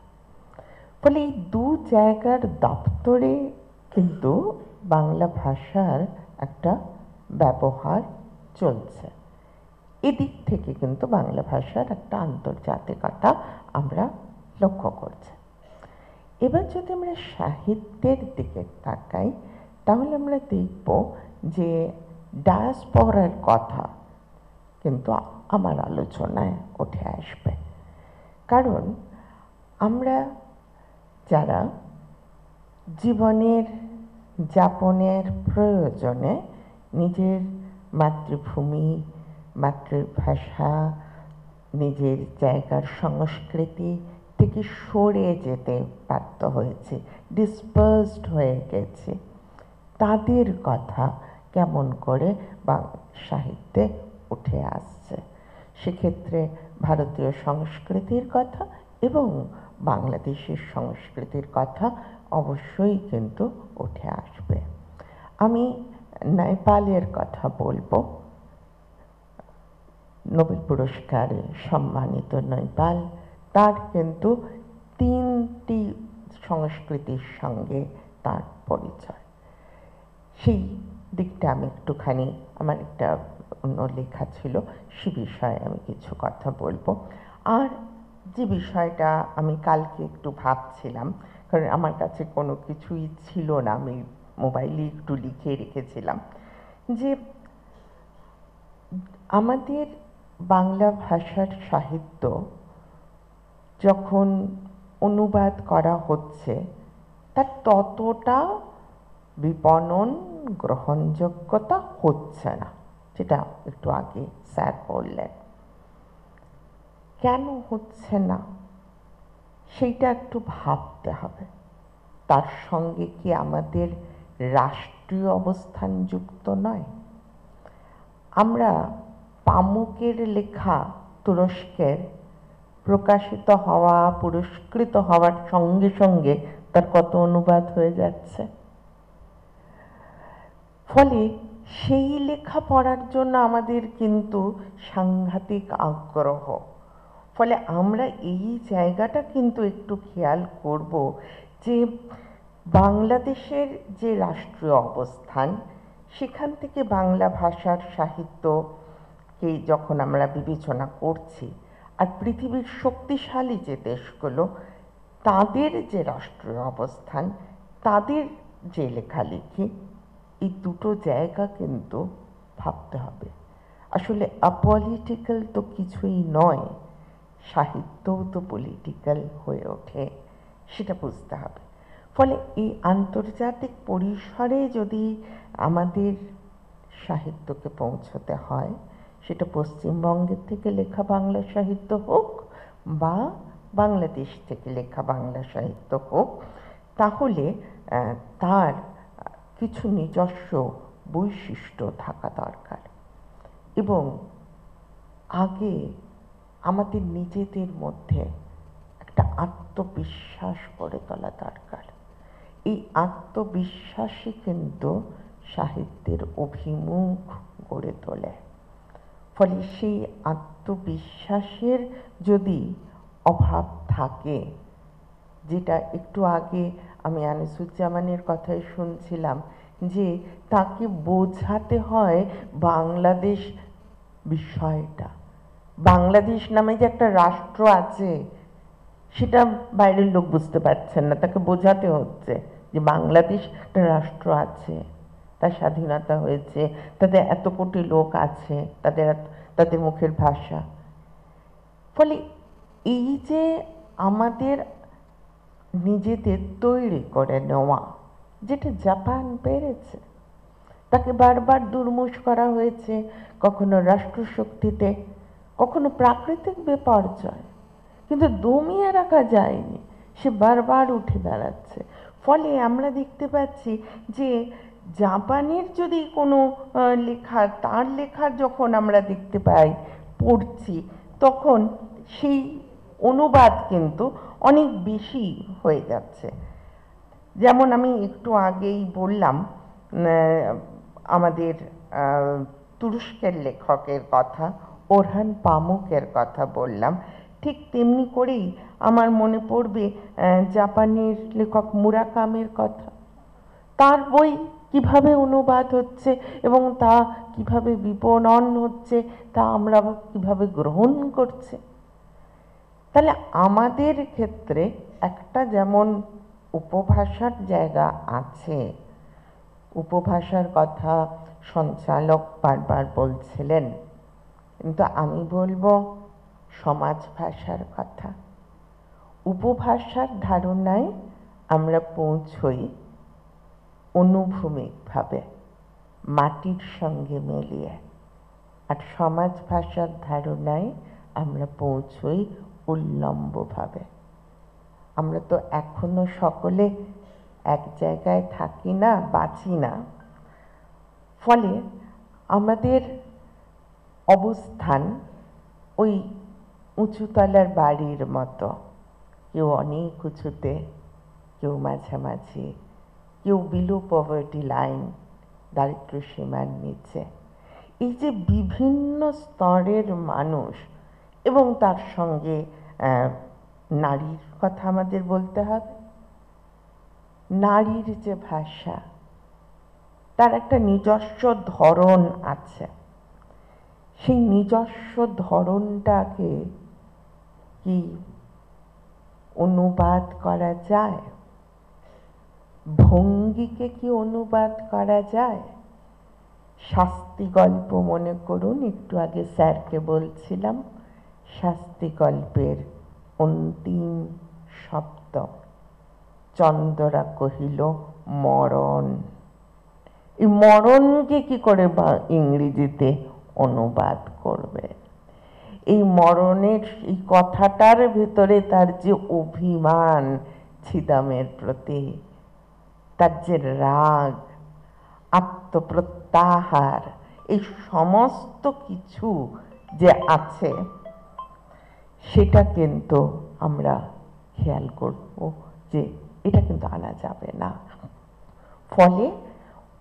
ফলে এই দু জায়গার দপ্তরে কিন্তু বাংলা ভাষার একটা ব্যবহার চলছে। এদিক থেকে কিন্তু বাংলা ভাষার একটা আন্তর্জাতিকতা আমরা লক্ষ্য করছি। এবার যদি আমরা সাহিত্যের দিকে তাকাই তাহলে আমরা দেখব যে ডায়াসপোরার কথা কিন্তু আমার আলোচনায় উঠে আসবে। কারণ আমরা যারা জীবনের যাপনের প্রয়োজনে নিজের মাতৃভূমি, মাতৃভাষা, নিজের জায়গার সংস্কৃতি থেকে সরে যেতে বাধ্য হয়েছে, ডিসপার্সড হয়ে গেছে, তাদের কথা কেমন করে সাহিত্যে উঠে আসছে। সেক্ষেত্রে ভারতীয় সংস্কৃতির কথা এবং বাংলাদেশের সংস্কৃতির কথা অবশ্যই কিন্তু উঠে আসবে। আমি নেপালের কথা বলবো। নোবেল পুরস্কারে সম্মানিত নেপাল, তার কিন্তু 3টি সংস্কৃতির সঙ্গে তার পরিচয়। সেই দিকটা আমি একটুখানি, আমার একটা অন্য লেখা ছিল, সে বিষয়ে আমি কিছু কথা বলবো। আর যে বিষয়টা আমি কালকে একটু ভাবছিলাম, কারণ আমার কাছে কোনো কিছুই ছিল না, আমি মোবাইলে একটু লিখে রেখেছিলাম, যে আমাদের বাংলা ভাষার সাহিত্য যখন অনুবাদ করা হচ্ছে তার ততটা বিপণন গ্রহণযোগ্যতা হচ্ছে না, যেটা একটু আগে স্যার বললেন। কেন হচ্ছে না সেইটা একটু ভাবতে হবে। তার সঙ্গে কি আমাদের রাষ্ট্রীয় অবস্থান যুক্ত নয়? আমরা পামুকের লেখা তুরস্কের প্রকাশিত হওয়া, পুরস্কৃত হওয়ার সঙ্গে সঙ্গে তার কত অনুবাদ হয়ে যাচ্ছে। ফলে সেই লেখা পড়ার জন্য আমাদের কিন্তু সাংঘাতিক আগ্রহ। ফলে আমরা এই জায়গাটা কিন্তু একটু খেয়াল করব যে বাংলাদেশের যে রাষ্ট্রীয় অবস্থান, সেখান থেকে বাংলা ভাষার সাহিত্যকে যখন আমরা বিবেচনা করছি, আর পৃথিবীর শক্তিশালী যে দেশগুলো, তাদের যে রাষ্ট্রীয় অবস্থান, তাদের যে লেখালেখি, এই দুটো জায়গা কিন্তু ভাবতে হবে। আসলে অপলিটিক্যাল তো কিছুই নয়, সাহিত্যও তো পলিটিক্যাল হয়ে ওঠে, সেটা বুঝতে হবে। ফলে এই আন্তর্জাতিক পরিসরে যদি আমাদের সাহিত্যকে পৌঁছতে হয়, সেটা পশ্চিমবঙ্গের থেকে লেখা বাংলা সাহিত্য হোক বা বাংলাদেশ থেকে লেখা বাংলা সাহিত্য হোক, তাহলে তার কিছু নিজস্ব বৈশিষ্ট্য থাকা দরকার। এবং আগে আমাদের নিজেদের মধ্যে একটা আত্মবিশ্বাস গড়ে তোলা দরকার। এই আত্মবিশ্বাসই কিন্তু সাহিত্যের অভিমুখ গড়ে তোলে। ফলে সেই আত্মবিশ্বাসের যদি অভাব থাকে, যেটা একটু আগে আমি আনিসুজ্জামানের কথাই শুনছিলাম, যে তাকে বোঝাতে হয় বাংলাদেশ বিষয়টা, বাংলাদেশ নামে যে একটা রাষ্ট্র আছে সেটা বাইরের লোক বুঝতে পারছেন না, তাকে বোঝাতে হচ্ছে যে বাংলাদেশ একটা রাষ্ট্র আছে, তার স্বাধীনতা হয়েছে, তাদের এত কোটি লোক আছে, তাদের মুখের ভাষা। ফলে এই যে আমাদের নিজেদের তৈরি করে নেওয়া, যেটা জাপান পেরেছে, তাকে বারবার দুর্মুষ করা হয়েছে, কখনো রাষ্ট্রশক্তিতে, কখনো প্রাকৃতিক বিপর্যয়, কিন্তু দমিয়ে রাখা যায়নি, সে বারবার উঠে দাঁড়াচ্ছে। ফলে আমরা দেখতে পাচ্ছি যে জাপানের যদি কোনো লেখা, তার লেখা যখন আমরা দেখতে পাই, পড়ছি, তখন সেই অনুবাদ কিন্তু অনেক বেশি হয়ে যাচ্ছে। যেমন আমি একটু আগেই বললাম, আমাদের তুরস্কের লেখকের কথা, ওরহান পামুকের কথা বললাম, ঠিক তেমনি করেই আমার মনে পড়বে জাপানের লেখক মুরাকামির কথা। তার বই কিভাবে অনুবাদ হচ্ছে এবং তা কিভাবে বিপণন হচ্ছে, তা আমরা কিভাবে গ্রহণ করছে। তাহলে আমাদের ক্ষেত্রে একটা যেমন উপভাষার জায়গা আছে, উপভাষার কথা সঞ্চালক বারবার বলছিলেন, কিন্তু আমি বলবো সমাজ ভাষার কথা। উপভাষার ধারণায় আমরা পৌঁছই অনুভূমিকভাবে, মাটির সঙ্গে মিলিয়ে, আর সমাজ ভাষার ধারণায় আমরা পৌঁছই উল্লম্বভাবে। আমরা তো এখনো সকলে এক জায়গায় থাকি না, বাঁচি না, ফলে আমাদের অবস্থান ওই উঁচুতলার বাড়ির মতো, কেউ অনেক উঁচুতে, কেউ মাঝামাঝি, কেউ বিলো পভার্টি লাইন, দারিদ্র্য সীমার নিচে। এই যে বিভিন্ন স্তরের মানুষ, এবং তার সঙ্গে নারীর কথা আমাদের বলতে হবে। নারীর যে ভাষা, তার একটা নিজস্ব ধরন আছে। সেই নিজস্ব ধরনটাকে কি অনুবাদ করা যায়? ভঙ্গিকে কি অনুবাদ করা যায়? শাস্তি গল্প মনে করুন, একটু আগে স্যারকে বলছিলাম, শাস্তি গল্পের অন্তিম শব্দ চন্দরা কহিল মরণ। এই মরণকে কি করে ইংরেজিতে অনুবাদ করবে? এই মরণের এই কথাটার ভেতরে তার যে অভিমান ছিদামের প্রতি, তার যে রাগ, আত্মপ্রত্যাহার, এই সমস্ত কিছু যে আছে, সেটা কিন্তু আমরা খেয়াল করব যে এটা কিন্তু আনা যাবে না। ফলে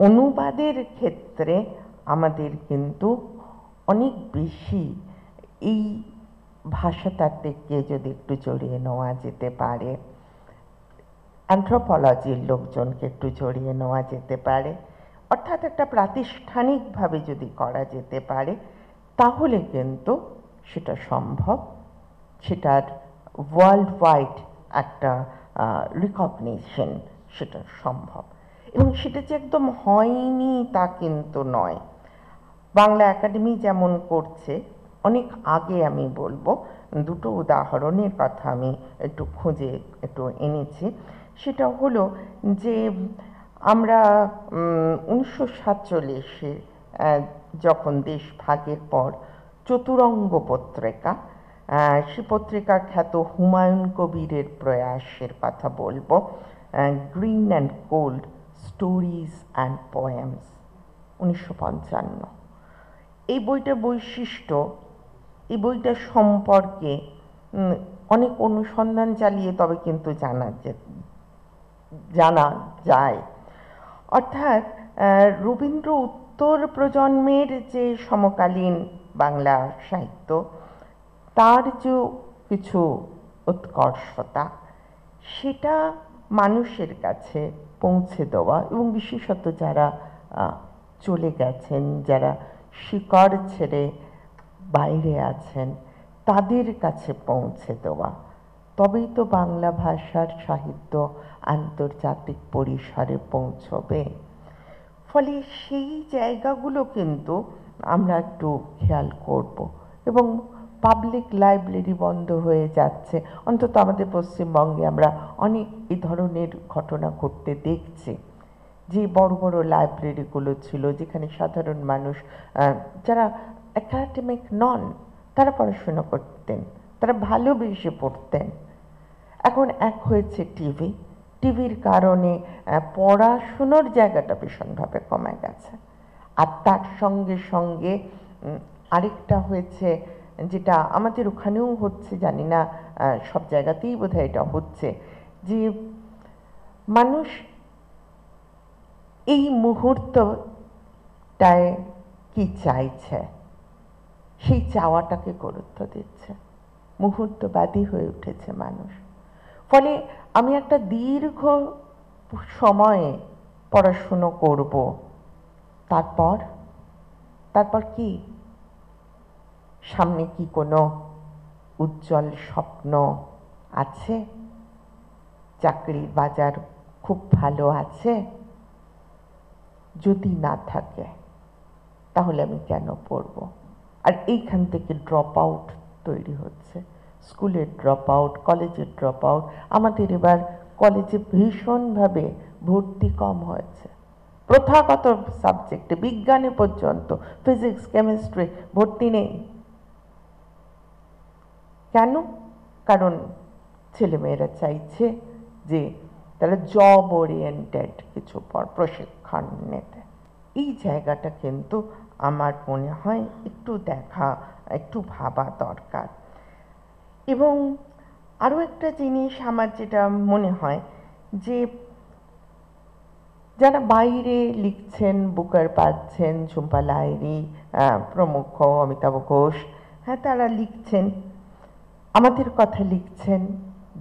অনুবাদের ক্ষেত্রে আমাদের কিন্তু অনেক বেশি এই ভাষাতাত্ত্বিককে যদি একটু জড়িয়ে নেওয়া যেতে পারে, অ্যানথ্রোপোলজির লোকজনকে একটু জড়িয়ে নেওয়া যেতে পারে, অর্থাৎ একটা প্রাতিষ্ঠানিকভাবে যদি করা যেতে পারে, তাহলে কিন্তু সেটা সম্ভব, সেটার ওয়ার্ল্ড ওয়াইড একটা রিকগনিশন সেটা সম্ভব। এবং সেটা যে একদম হয়নি তা কিন্তু নয়। বাংলা একাডেমি যেমন করছে, অনেক আগে আমি বলবো, দুটো উদাহরণের কথা আমি একটু খুঁজে একটু এনেছি। সেটা হলো যে আমরা 1947-এ যখন দেশ ভাগের পর চতুরঙ্গ পত্রিকা, সে পত্রিকার খ্যাত হুমায়ুন কবিরের প্রয়াসের কথা বলবো, green and cold stories and poems, 1955। এই বইটার বৈশিষ্ট্য, এই বইটার সম্পর্কে অনেক অনুসন্ধান চালিয়ে তবে কিন্তু জানা যায়। অর্থাৎ রবীন্দ্র উত্তর প্রজন্মের যে সমকালীন বাংলা সাহিত্য, তার যে কিছু উৎকর্ষতা, সেটা মানুষের কাছে পৌঁছে দেওয়া, এবং বিশেষত যারা চলে গেছেন, যারা শিকড় ছেড়ে বাইরে আছেন, তাদের কাছে পৌঁছে দেওয়া, তবেই তো বাংলা ভাষার সাহিত্য আন্তর্জাতিক পরিসরে পৌঁছবে। ফলে সেই জায়গাগুলো কিন্তু আমরা একটু খেয়াল করব। এবং পাবলিক লাইব্রেরি বন্ধ হয়ে যাচ্ছে, অন্তত আমাদের পশ্চিমবঙ্গে আমরা অনেক এই ধরনের ঘটনা ঘটতে দেখছি, যে বড় বড় লাইব্রেরিগুলো ছিল, যেখানে সাধারণ মানুষ যারা একাডেমিক নন, তারা পড়াশোনা করতেন, তারা ভালোবেসে পড়তেন। এখন এক হয়েছে টিভি, টিভির কারণে পড়াশুনোর জায়গাটা ভীষণভাবে কমে গেছে। আর তার সঙ্গে সঙ্গে আরেকটা হয়েছে, যেটা আমাদের ওখানেও হচ্ছে, জানি না সব জায়গাতেই বোধহয় এটা হচ্ছে, যে মানুষ এই মুহূর্তটায় কি চাইছে, সেই চাওয়াটাকে গুরুত্ব দিচ্ছে। মুহূর্তবাদী হয়ে উঠেছে মানুষ। ফলে আমি একটা দীর্ঘ সময়ে পড়াশুনো করব, তারপর কি সামনে কি কোনো উজ্জ্বল স্বপ্ন আছে? চাকরির বাজার খুব ভালো আছে? যদি না থাকে তাহলে আমি কেন পড়ব? আর এইখান থেকে ড্রপ আউট তৈরি হচ্ছে, স্কুলের ড্রপ আউট, কলেজের ড্রপ আউট। আমাদের এবার কলেজে ভীষণভাবে ভর্তি কম হয়েছে, প্রথাগত সাবজেক্টে, বিজ্ঞানে পর্যন্ত, ফিজিক্স, কেমিস্ট্রি ভর্তি নেই। কেন? কারণ ছেলেমেয়েরা চাইছে যে তারা জব ওরিয়েন্টেড কিছু প্রশিক্ষণ নিতে। এই জায়গাটা কিন্তু আমার মনে হয় একটু ভাবা দরকার। এবং আরও একটা জিনিস আমার যেটা মনে হয় যে যারা বাইরে লিখছেন, বুকার পাচ্ছেন, ঝুম্পা লাহিড়ী প্রমুখ, অমিতাভ ঘোষ, হ্যাঁ তারা লিখছেন, আমাদের কথা লিখছেন,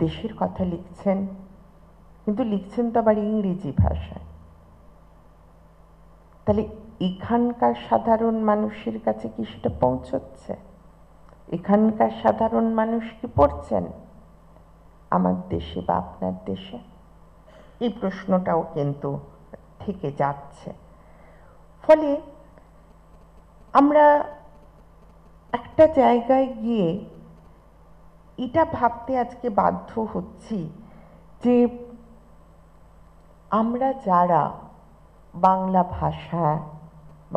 দেশের কথা লিখছেন, কিন্তু লিখছেন তো আবার ইংরেজি ভাষায়। তাহলে এখানকার সাধারণ মানুষের কাছে কি সেটা পৌঁছচ্ছে? এখানকার সাধারণ মানুষ কি পড়ছেন আমার দেশে বা আপনার দেশে? এই প্রশ্নটাও কিন্তু থেকে যাচ্ছে। ফলে আমরা একটা জায়গায় গিয়ে এটা ভাবতে আজকে বাধ্য হচ্ছি যে আমরা যারা বাংলা ভাষা,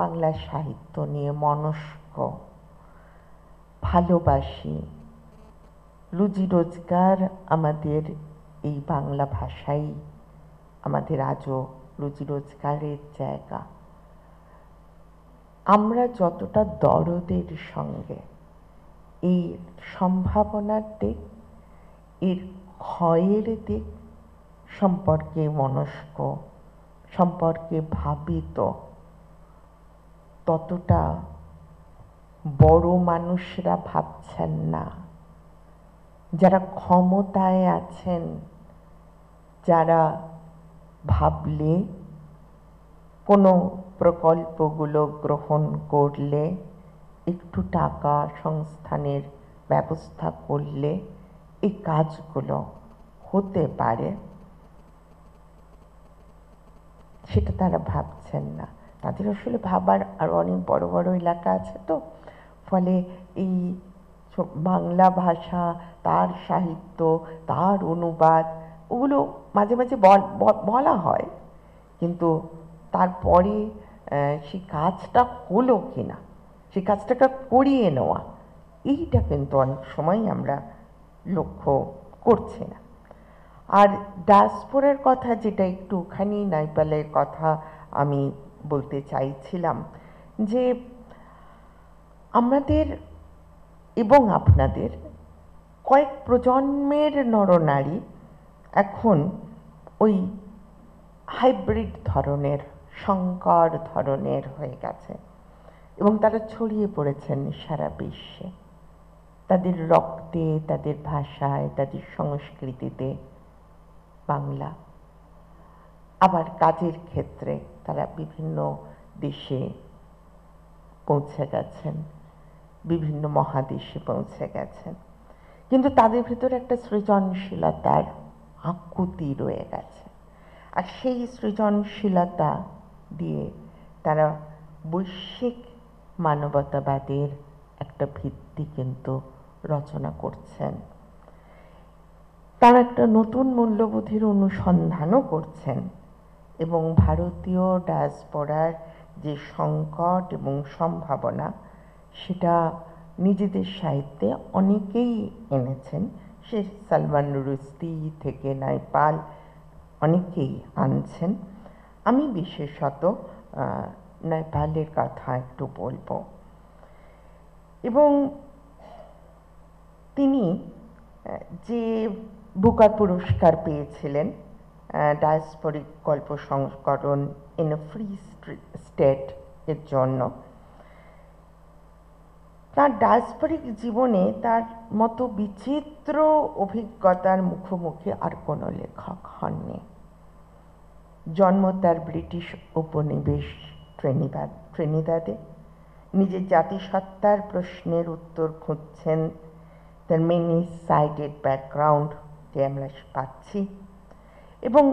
বাংলা সাহিত্য নিয়ে মনস্ক, ভালোবাসি, রুজি রোজগার আমাদের এই বাংলা ভাষাই আমাদের আজও রুজি রোজগারের জায়গা, আমরা যতটা দরদের সঙ্গে এই সম্ভাবনার দিক, এর ক্ষয়ের দিক সম্পর্কে মনস্ক, সম্পর্কে ভাবিত, ততটা বড় মানুষরা ভাবছেন না। যারা ক্ষমতায় আছেন, যারা ভাবলে কোনো প্রকল্পগুলো গ্রহণ করলে, একটু টাকা সংস্থানের ব্যবস্থা করলে এই কাজগুলো হতে পারে, সেটা তারা ভাবছেন না। তাদের আসলে ভাবার আরও অনেক বড় বড় এলাকা আছে তো। ফলে এই বাংলা ভাষা, তার সাহিত্য, তার অনুবাদ, ওগুলো মাঝে মাঝে বলা হয়, কিন্তু তারপরে সেই কাজটা হলো কিনা, সেই কাজটাকে করিয়ে নেওয়া, এইটা কিন্তু অনেক সময় আমরা লক্ষ্য করছি না। আর ডায়াসপোরার কথা, যেটা একটুখানি নাইপালের কথা আমি বলতে চাইছিলাম, যে আমাদের এবং আপনাদের কয়েক প্রজন্মের নরনারী এখন ওই হাইব্রিড ধরনের, সংকর ধরনের হয়ে গেছে এবং তারা ছড়িয়ে পড়েছেন সারা বিশ্বে, তাদের রক্তে, তাদের ভাষায়, তাদের সংস্কৃতিতে বাংলা। আবার কাজের ক্ষেত্রে তারা বিভিন্ন দেশে পৌঁছে গেছেন, বিভিন্ন মহাদেশে পৌঁছে গেছেন, কিন্তু তাদের ভিতরে একটা সৃজনশীলতার আকুতি রয়ে গেছে। আর সেই সৃজনশীলতা দিয়ে তারা বৈশ্বিক মানবতাবাদের একটা ভিত্তি কিন্তু রচনা করছেন। তারা একটা নতুন মূল্যবোধের অনুসন্ধানও করছেন এবং ভারতীয় ডায়াসপোরার যে সংকট এবং সম্ভাবনা, সেটা নিজেদের সাহিত্যে অনেকেই এনেছেন। সে সালমান রুশদি থেকে নাইপাল অনেকেই আনছেন। আমি বিশেষত নাইপালের কথা একটু বলবো। এবং তিনি যে বুকার পুরস্কার পেয়েছিলেন ডায়াসপোরিক গল্প সংস্করণ ইন এ ফ্রি স্টেট এর জন্য, তার ডায়াসপরিক জীবনে তার মতো বিচিত্র অভিজ্ঞতার মুখোমুখি আর কোনো লেখক হননি। জন্ম তার ব্রিটিশ উপনিবেশ ট্রিনিদাদে। নিজের জাতিসত্তার প্রশ্নের উত্তর খুঁজছেন, তার মেনি সাইডেড ব্যাকগ্রাউন্ড যে আমরা পাচ্ছি, এবং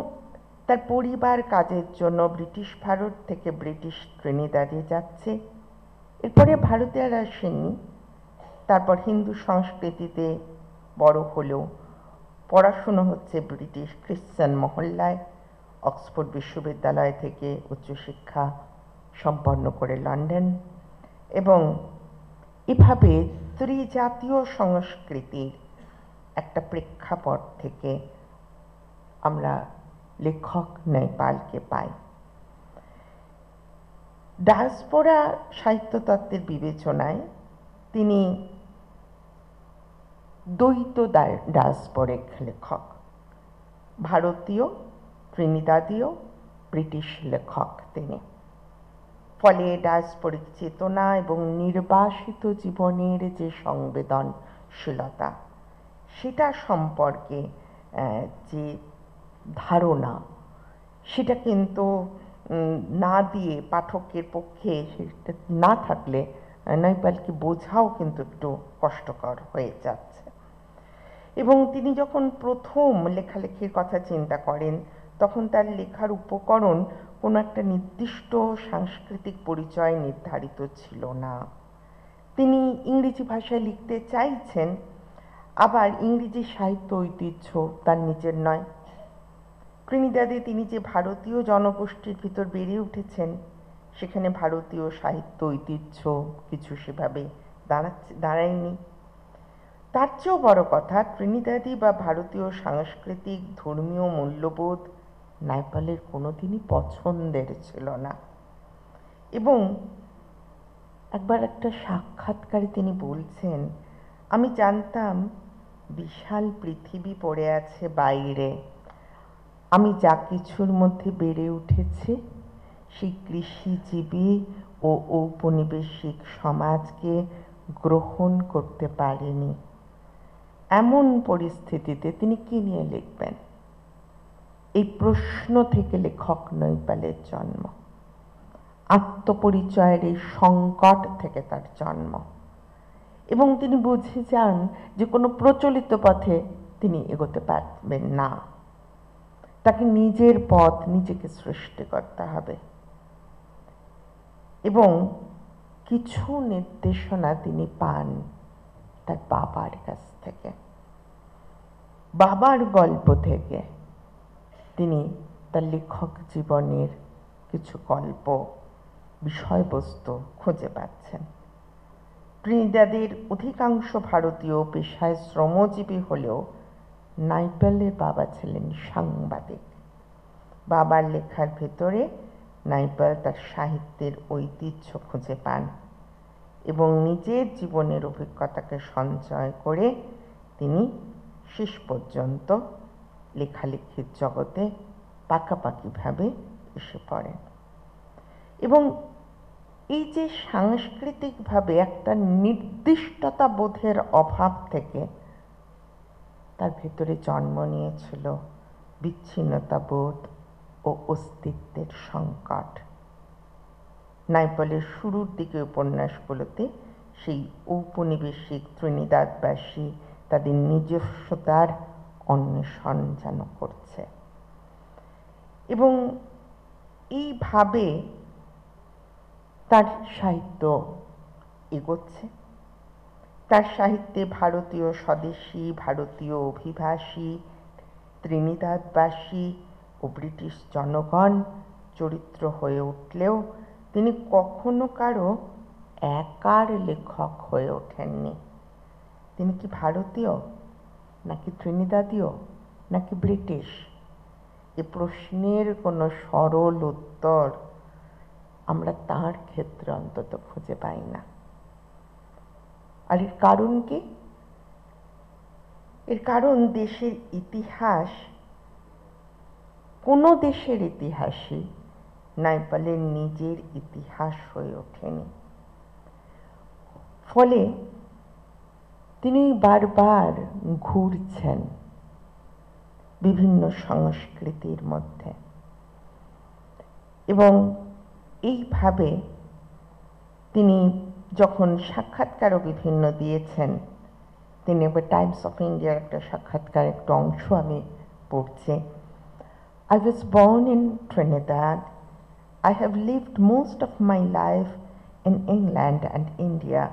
তার পরিবার কাজের জন্য ব্রিটিশ ভারত থেকে ব্রিটিশ ট্রিনিদাদে যাচ্ছে। এরপরে ভারতে আর আসেননি। তারপর হিন্দু সংস্কৃতিতে বড় হলেও পড়াশুনো হচ্ছে ব্রিটিশ খ্রিশ্চান মহল্লায়। অক্সফোর্ড বিশ্ববিদ্যালয় থেকে উচ্চশিক্ষা সম্পন্ন করে লন্ডন, এবং এভাবে ত্রিজাতীয় সংস্কৃতির একটা প্রেক্ষাপট থেকে আমরা লেখক নৈপালকে পাই। ডায়াসপোরা সাহিত্যতত্ত্বের বিবেচনায় তিনি দ্বৈত ডায়াসপোরিক লেখক, ভারতীয়, ত্রিনিদাদীয়, ব্রিটিশ লেখক তিনি। ফলে ডায়াসপোরিক চেতনা এবং নির্বাসিত জীবনের যে সংবেদনশীলতা, সেটা সম্পর্কে যে ধারণা, সেটা কিন্তু না দিয়ে পাঠকের পক্ষে সেটা না থাকলে নৈপালকে বোঝাও কিন্তু একটু কষ্টকর হয়ে যাচ্ছে। এবং তিনি যখন প্রথম লেখালেখির কথা চিন্তা করেন, তখন তার লেখার উপকরণ কোনো একটা নির্দিষ্ট সাংস্কৃতিক পরিচয় নির্ধারিত ছিল না। তিনি ইংরেজি ভাষায় লিখতে চাইছেন, আবার ইংরেজি সাহিত্য ঐতিহ্য তার নিজের নয়। ট্রিনিদাদে তিনি যে ভারতীয় জনগোষ্ঠীর ভিতর বেড়ে উঠেছেন, সেখানে ভারতীয় সাহিত্য ঐতিহ্য কিছু সেভাবে দাঁড়ায়নি। তার চেয়েও বড় কথা, ট্রিনিদাদি বা ভারতীয় সাংস্কৃতিক ধর্মীয় মূল্যবোধ নৈপালের কোনোদিনই পছন্দের ছিল না। এবং একবার একটা সাক্ষাৎকারে তিনি বলছেন, আমি জানতাম বিশাল পৃথিবী পড়ে আছে বাইরে, আমি যা কিছুর মধ্যে বেড়ে উঠেছি সেই কৃষিজীবী ও ঔপনিবেশিক সমাজকে গ্রহণ করতে পারেনি। এমন পরিস্থিতিতে তিনি কি নিয়ে লিখবেন? এই প্রশ্ন থেকে লেখক নৈপালের জন্ম, আত্মপরিচয়ের এই সংকট থেকে তার জন্ম। এবং তিনি বুঝে যান যে কোনো প্রচলিত পথে তিনি এগোতে পারবেন না, তাকে নিজের পথ নিজেকে সৃষ্টি করতে হবে। এবং কিছু নির্দেশনা তিনি পান তার বাবার কাছ থেকে। বাবার গল্প থেকে তিনি তার লেখক জীবনের কিছু গল্প, বিষয়বস্তু খুঁজে পাচ্ছেন। ট্রিনিদাদের অধিকাংশ ভারতীয় পেশায় শ্রমজীবী হলেও নৈপালের বাবা ছিলেন সাংবাদিক। বাবার লেখার ভেতরে নৈপাল তার সাহিত্যের ঐতিহ্য খুঁজে পান এবং নিজের জীবনের অভিজ্ঞতাকে সঞ্চয় করে তিনি শেষ পর্যন্ত লেখালেখির জগতে পাকাপাকিভাবে এসে পড়েন। এবং এই যে সাংস্কৃতিকভাবে একটা নির্দিষ্টতা বোধের অভাব থেকে তার ভেতরে জন্ম নিয়েছিল বিচ্ছিন্নতা বোধ ও অস্তিত্বের সংকট। নৈপালের শুরুর দিকে উপন্যাসগুলোতে সেই ঔপনিবেশিক ত্রিনিদাদবাসী তাদের নিজস্বতার অন্বেষণ যেন করছে। এবং এইভাবে তার সাহিত্য এগোচ্ছে। তার সাহিত্যে ভারতীয় স্বদেশী, ভারতীয় অভিবাসী, ত্রিনিদাদবাসী ও ব্রিটিশ জনগণ চরিত্র হয়ে উঠলেও তিনি কখনো কারো একার লেখক হয়ে ওঠেননি। তিনি কি ভারতীয়, নাকি ত্রিনিদাদীয়, নাকি ব্রিটিশ? এ প্রশ্নের কোনো সরল উত্তর আমরা তার ক্ষেত্রে অন্তত খুঁজে পাই না। আর এর কারণ কি? এর কারণ দেশের ইতিহাস, কোনো দেশের ইতিহাসই নৈপালের নিজের ইতিহাস হয়ে ওঠেনি। ফলে তিনি বারবার ঘুরছেন বিভিন্ন সংস্কৃতির মধ্যে, এবং এইভাবে তিনি যখন সাক্ষাৎকারও বিভিন্ন দিয়েছেন, তিনি একবার টাইমস অফ ইন্ডিয়ার একটা সাক্ষাৎকার একটা অংশ আমি পড়ছি। I was born in Trinidad. I have lived most of my life in England, and India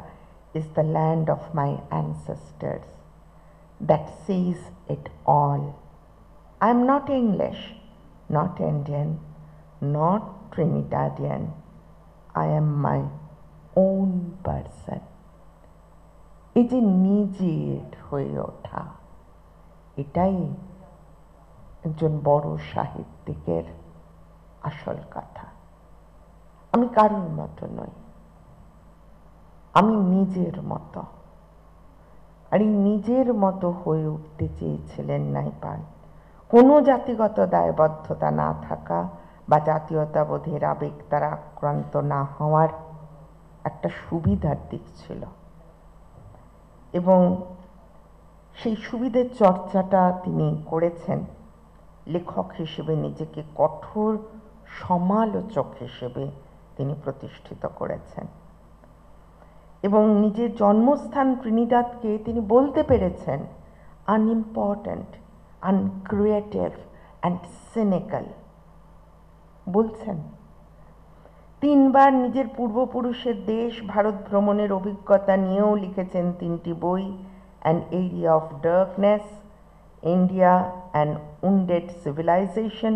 is the land of my ancestors. That says it all. I am not English, not Indian, not Trinidadian. I am my own person. এই যে নিজের হয়ে ওঠা, এটাই একজন বড় সাহিত্যিকের আসল কথা। আমি কারোর মতো নই, আমি নিজের মতো। আর এই নিজের মতো হয়ে উঠতে চেয়েছিলেন নাইপাল। কোনো জাতিগত দায়বদ্ধতা না থাকা বা জাতীয়তাবোধের আবেগ দ্বারা আক্রান্ত না হওয়ার একটা সুবিধার দিক ছিল, এবং সেই সুবিধের চর্চাটা তিনি করেছেন। লেখক হিসেবে নিজেকে কঠোর সমালোচক হিসেবে তিনি প্রতিষ্ঠিত করেছেন, এবং নিজের জন্মস্থান ত্রিনিদাদকে তিনি বলতে পেরেছেন আনইম্পর্ট্যান্ট, আনক্রিয়েটিভ অ্যান্ড সিনিক্যাল বলছেন। তিনবার নিজের পূর্বপুরুষের দেশ ভারত ভ্রমণের অভিজ্ঞতা নিয়েও লিখেছেন তিনটি বই, an area of darkness, India and wounded civilization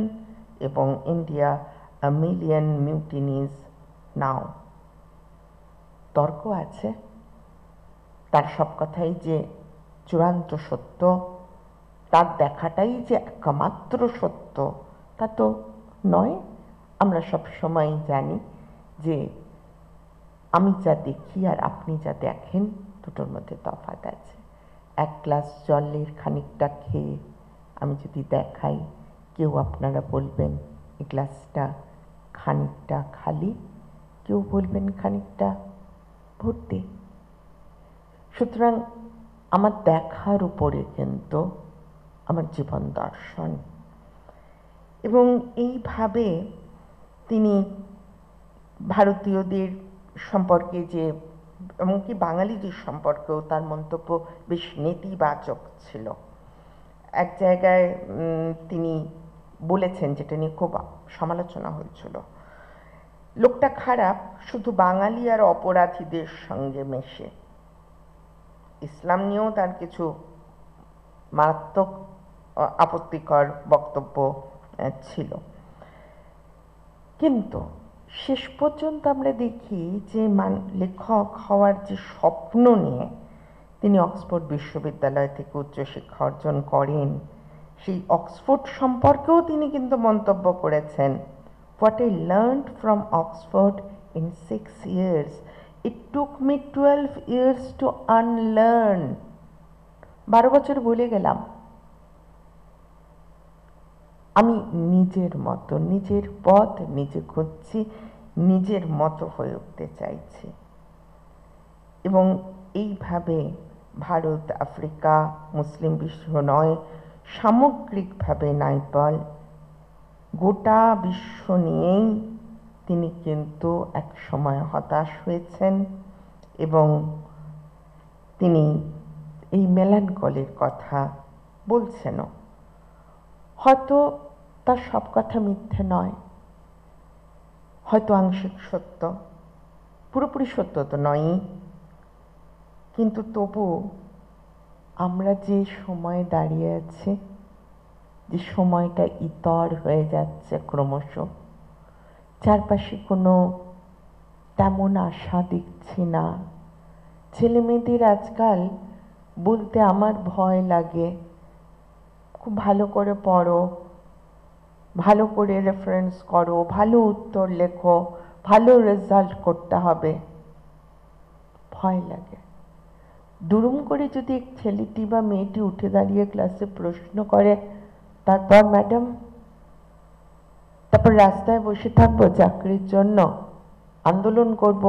এবং India a million mutinies now. তর্ক আছে, তার সব কথাই যে চূড়ান্ত সত্য, তার দেখাটাই যে একমাত্র সত্য, তা তো নয়। আমরা সব সময় জানি যে আমি যা দেখি আর আপনি যা দেখেন দুটোর মধ্যে তফাৎ আছে। এক গ্লাস জলের খানিকটা খেয়ে আমি যদি দেখাই, কেউ আপনারা বলবেন এই গ্লাসটা খানিকটা খালি, কেউ বলবেন খানিকটা ভর্তি। সুতরাং আমার দেখার উপরে কিন্তু আমার জীবন দর্শন, এবং এইভাবে তিনি ভারতীয়দের সম্পর্কে যে, এমনকি বাঙালিদের সম্পর্কেও তার মন্তব্য বেশ নেতিবাচক ছিল। এক জায়গায় তিনি বলেছেন, যেটা নিয়ে খুব সমালোচনা হয়েছিল, লোকটা খারাপ, শুধু বাঙালি আর অপরাধীদের সঙ্গে মেশে। ইসলাম নিয়েও তার কিছু মারাত্মক আপত্তিকর বক্তব্য ছিল, কিন্তু শেষ পর্যন্ত আমরা দেখি যে লেখক হওয়ার যে স্বপ্ন নিয়ে তিনি অক্সফোর্ড বিশ্ববিদ্যালয় থেকে উচ্চশিক্ষা অর্জন করেন, সেই অক্সফোর্ড সম্পর্কেও তিনি কিন্তু মন্তব্য করেছেন, What I learned from Oxford in 6 years, it took me 12 years to unlearn. 12 বছর ভুলে গেলাম। আমি নিজের মতো, নিজের পথ নিজে খুঁজছি, নিজের মতো হয়ে উঠতে চাইছি। এবং এইভাবে ভারত, আফ্রিকা, মুসলিম বিশ্ব নয়, সামগ্রিকভাবে নাইপাল গোটা বিশ্ব নিয়েই তিনি কিন্তু এক সময় হতাশ হয়েছেন, এবং তিনি এই মেলানকলির কথা বলছেনও। হয়তো তার সব কথা মিথ্যে নয়, হয়তো আংশিক সত্য, পুরোপুরি সত্য তো নয়ই, কিন্তু তবু আমরা যে সময়ে দাঁড়িয়ে আছি, যে সময়টা ইতর হয়ে যাচ্ছে ক্রমশ, চারপাশে কোনো তেমন আশা দেখছি না। ছেলেমেয়েদের আজকাল বলতে আমার ভয় লাগে, খুব ভালো করে পড়ো, ভালো করে রেফারেন্স করো, ভালো উত্তর লেখো, ভালো রেজাল্ট করতে হবে, ভয় লাগে। দুরুম করে যদি ছেলেটি বা মেয়েটি উঠে দাঁড়িয়ে ক্লাসে প্রশ্ন করে, তারপর ম্যাডাম, তারপর রাস্তায় বসে থাকবো, চাকরির জন্য আন্দোলন করব,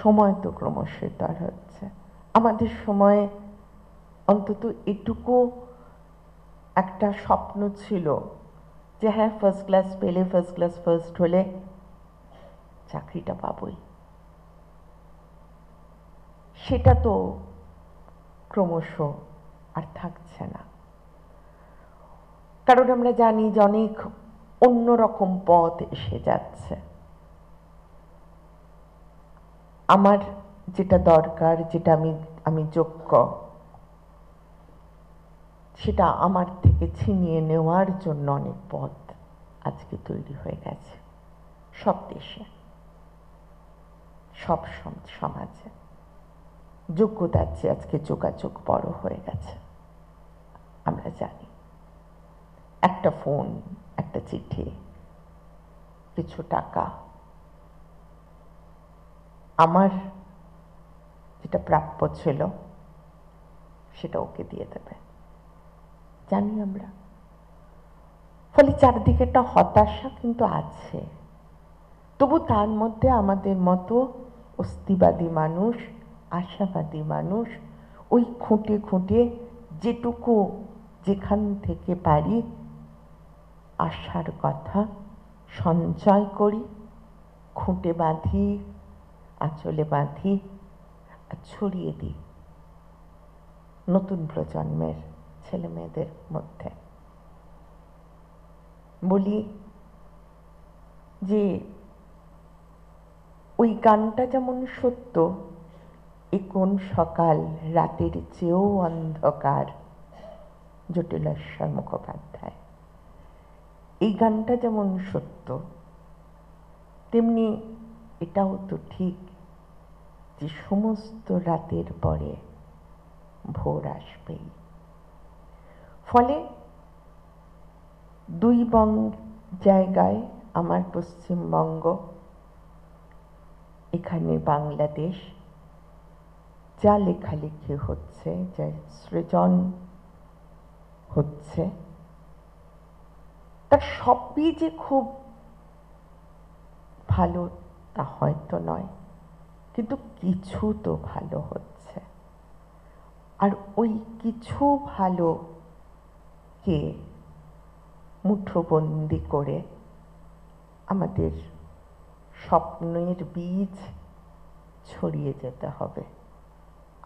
সময় তো ক্রমশই তার হচ্ছে। আমাদের সময়ে অন্তত এটুকু একটা স্বপ্ন ছিল যে হ্যাঁ, ফার্স্ট ক্লাস পেলে, ফার্স্ট ক্লাস ফার্স্ট হলে চাকরিটা পাবই। সেটা তো ক্রমশ আর থাকছে না, কারণ আমরা জানি যে অনেক অন্যরকম পথ এসে যাচ্ছে। আমার যেটা দরকার, যেটা আমি যোগ্য, সেটা আমার থেকে ছিনিয়ে নেওয়ার জন্য অনেক পথ আজকে তৈরি হয়ে গেছে সব দেশে, সব সমাজে। যোগ্যতার চেয়ে আজকে যোগাযোগ বড় হয়ে গেছে। আমরা জানি একটা ফোন, একটা চিঠি, কিছু টাকা, আমার যেটা প্রাপ্য ছিল সেটা ওকে দিয়ে দেবে, জানি আমরা। ফলে চারদিকে একটা হতাশা কিন্তু আছে, তবু তার মধ্যে আমাদের মতো অস্তিবাদী মানুষ, আশাবাদী মানুষ ওই খুঁটে খুঁটে যেটুকু যেখান থেকে পারি আশার কথা সঞ্চয় করি, খুঁটে বাঁধি, আঁচলে বাঁধি আর ছড়িয়ে দিই নতুন প্রজন্মের ছেলে মেয়েদের মধ্যে। বলি যে ওই গানটা যেমন সত্য, এ কোন সকাল রাতের চেয়েও অন্ধকার, জটিলেশ্বর মুখোপাধ্যায়। এই গানটা যেমন সত্য, তেমনি এটাও তো ঠিক যে সমস্ত রাতের পরে ভোর আসবেই। ফলে দুই জায়গায়, আমার পশ্চিমবঙ্গ, এখানে বাংলাদেশ, যা লেখালেখি হচ্ছে, যা সৃজন হচ্ছে, তার সবই যে খুব ভালো তা হয়তো নয়, কিন্তু কিছু তো ভালো হচ্ছে। আর ওই কিছু ভালোকে মুঠোবন্দি করে আমাদের স্বপ্নের বীজ ছড়িয়ে যেতে হবে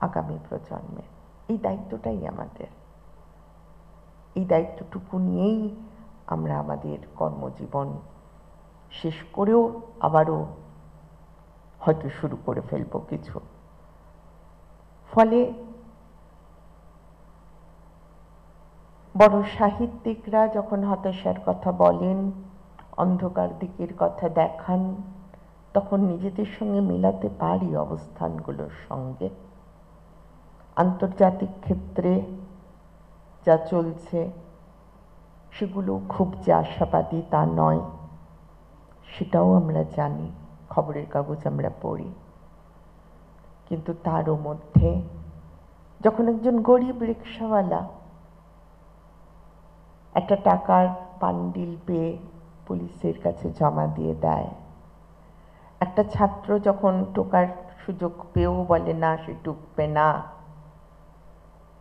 আগামী প্রজন্মে। এই দায়িত্বটাই আমাদের। এই দায়িত্বটুকু নিয়েই আমরা আমাদের কর্মজীবন শেষ করেও আবারও হয়তো শুরু করে ফেলবো কিছু। ফলে বড় সাহিত্যিকরা যখন হতাশার কথা বলেন, অন্ধকার দিকের কথা দেখান, তখন নিজেদের সঙ্গে মেলাতে পারি অবস্থানগুলোর সঙ্গে। আন্তর্জাতিক ক্ষেত্রে যা চলছে সেগুলো খুব যে আশাবাদী তা নয়, সেটাও আমরা জানি, খবরের কাগজ আমরা পড়ি। কিন্তু তারও মধ্যে যখন একজন গরিব রিকশাওয়ালা একটা টাকার বান্ডিল পেয়ে পুলিশের কাছে জমা দিয়ে দেয়, একটা ছাত্র যখন টোকার সুযোগ পেয়েও বলে না সে টুকবে না,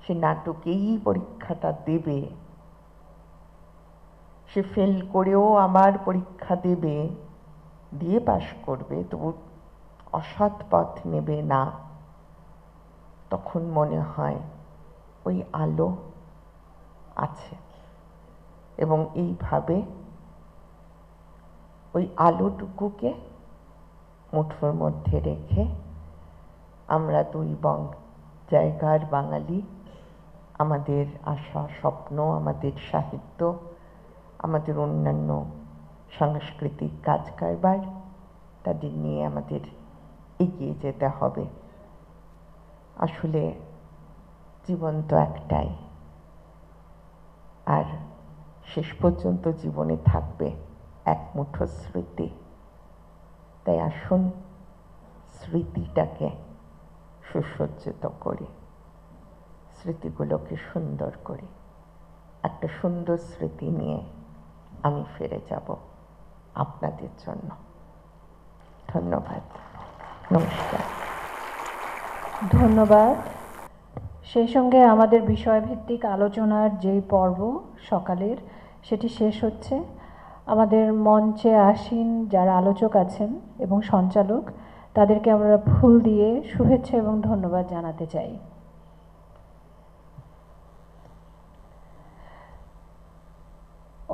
সে নাটকেই পরীক্ষাটা দেবে, সে ফেল করেও আবার পরীক্ষা দেবে, দিয়ে পাশ করবে, তবু অসৎ পথ নেবে না, তখন মনে হয় ওই আলো আছে। এবং এইভাবে ওই আলোটুকুকে মুঠোর মধ্যে রেখে আমরা দুই জায়গার বাঙালি আমাদের আশা, স্বপ্ন, আমাদের সাহিত্য, আমাদের অন্যান্য সাংস্কৃতিক কাজ কারবার, তাদের নিয়ে আমাদের এগিয়ে যেতে হবে। আসলে জীবন তো একটাই, আর শেষ পর্যন্ত জীবনে থাকবে এক মুঠো স্মৃতি। তাই আসুন স্মৃতিটাকে সুসজ্জিত করি, স্মৃতিগুলোকে সুন্দর করি। একটা সুন্দর স্মৃতি নিয়ে আমি ফিরে যাব আপনাদের জন্য। ধন্যবাদ, নমস্কার। ধন্যবাদ। সেই সঙ্গে আমাদের বিষয়ভিত্তিক আলোচনার যেই পর্ব সকালের সেটি শেষ হচ্ছে। আমাদের মঞ্চে আসীন যারা আলোচক আছেন এবং সঞ্চালক তাদেরকে আমরা ফুল দিয়ে শুভেচ্ছা এবং ধন্যবাদ জানাতে চাই।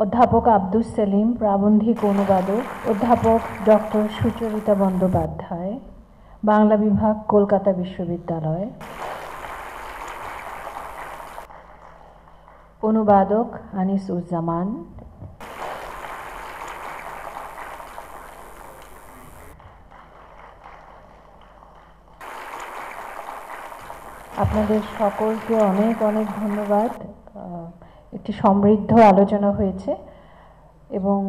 অধ্যাপক আব্দুস সেলিম, প্রাবন্ধিক অনুবাদক, অধ্যাপক ডক্টর সুচরিতা বন্দ্যোপাধ্যায়, বাংলা বিভাগ, কলকাতা বিশ্ববিদ্যালয়। অনুবাদক আনিসুজ্জামান। আপনাদের সকলকে অনেক অনেক ধন্যবাদ। একটি সমৃদ্ধ আলোচনা হয়েছে এবং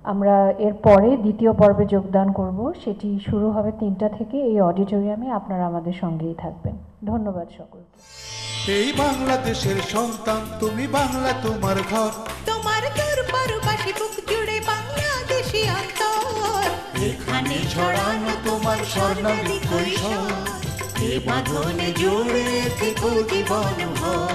আমরা এর পরে দ্বিতীয় পর্বে যোগদান করব। সেটি শুরু হবে 3টা থেকে এই অডিটোরিয়ামে। আপনারা আমাদের সঙ্গেই থাকবেন। ধন্যবাদ সকলকে। এই বাংলাদেশের সন্তান তুমি, বাংলা তোমার ঘর, তোমার তোর পরবাসী বুক জুড়ে বাংলাদেশী অন্তর, এখানে ছড়ানো তোমার স্বর্ণালী কৈশোর, এ বাঁধনে জুড়ে থেকো জীবন ভর।